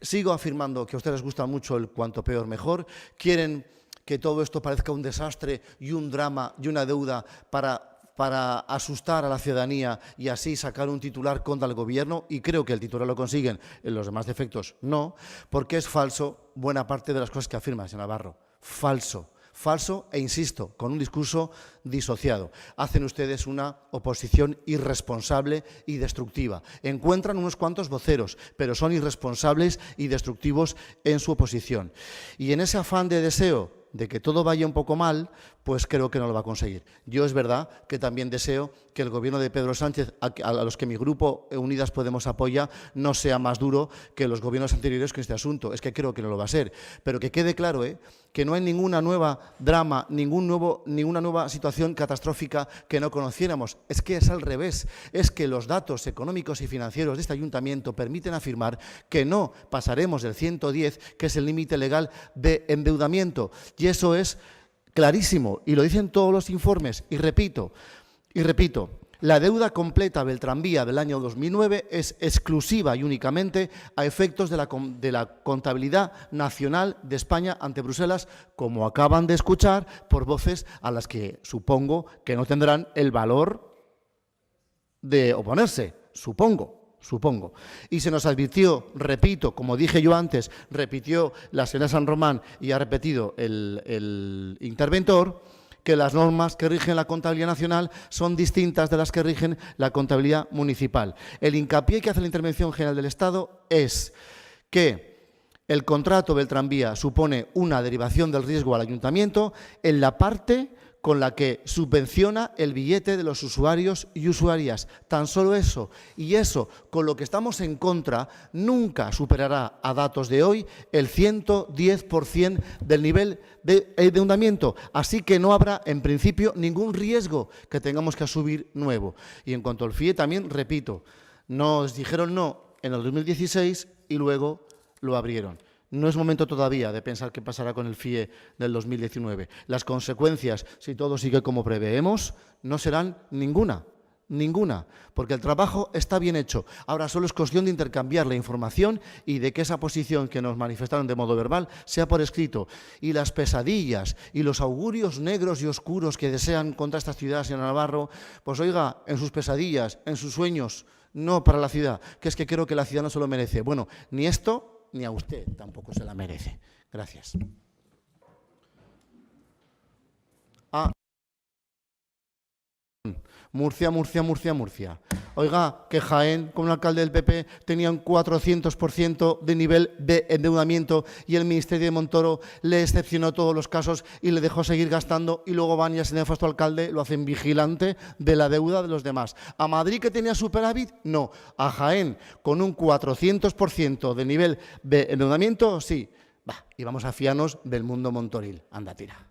Sigo afirmando que a ustedes les gusta mucho el cuanto peor mejor. Quieren que todo esto parezca un desastre y un drama y una deuda para asustar a la ciudadanía y así sacar un titular contra el Gobierno, y creo que el titular lo consiguen, en los demás defectos no, porque es falso buena parte de las cosas que afirma el señor Navarro. Falso. Falso e, insisto, con un discurso disociado. Hacen ustedes una oposición irresponsable y destructiva. Encuentran unos cuantos voceros, pero son irresponsables y destructivos en su oposición. Y en ese afán de deseo de que todo vaya un poco mal, pues creo que no lo va a conseguir. Yo es verdad que también deseo que el Gobierno de Pedro Sánchez, a los que mi grupo Unidas Podemos apoya, no sea más duro que los gobiernos anteriores con este asunto. Es que creo que no lo va a ser. Pero que quede claro, que no hay ninguna nueva drama, ninguna nueva situación catastrófica que no conociéramos. Es que es al revés. Es que los datos económicos y financieros de este ayuntamiento permiten afirmar que no pasaremos del 110, que es el límite legal de endeudamiento. Y eso es clarísimo, y lo dicen todos los informes. Y repito, la deuda completa del tranvía del año 2009 es exclusiva y únicamente a efectos de la contabilidad nacional de España ante Bruselas, como acaban de escuchar por voces a las que supongo que no tendrán el valor de oponerse, supongo. Y se nos advirtió, repito, como dije yo antes, repitió la señora San Román y ha repetido el interventor, que las normas que rigen la contabilidad nacional son distintas de las que rigen la contabilidad municipal. El hincapié que hace la Intervención General del Estado es que el contrato del tranvía supone una derivación del riesgo al ayuntamiento en la parte con la que subvenciona el billete de los usuarios y usuarias. Tan solo eso. Y eso, con lo que estamos en contra, nunca superará a datos de hoy el 110% del nivel de endeudamiento. Así que no habrá, en principio, ningún riesgo que tengamos que asumir nuevo. Y en cuanto al FIE, también, repito, nos dijeron no en el 2016 y luego lo abrieron. No es momento todavía de pensar qué pasará con el FIE del 2019. Las consecuencias, si todo sigue como preveemos, no serán ninguna, porque el trabajo está bien hecho. Ahora solo es cuestión de intercambiar la información y de que esa posición que nos manifestaron de modo verbal sea por escrito. Y las pesadillas y los augurios negros y oscuros que desean contra esta ciudad, señor Navarro, pues oiga, en sus pesadillas, en sus sueños, no para la ciudad, que es que creo que la ciudad no se lo merece. Bueno, ni esto ni a usted tampoco se la merece. Gracias. Murcia. Oiga, que Jaén, con un alcalde del PP, tenía un 400% de nivel de endeudamiento y el Ministerio de Montoro le excepcionó todos los casos y le dejó seguir gastando, y luego van y ese nefasto alcalde lo hacen vigilante de la deuda de los demás. ¿A Madrid, que tenía superávit? No. ¿A Jaén, con un 400% de nivel de endeudamiento? Sí. Y vamos a fiarnos del mundo montoril. Anda, tira.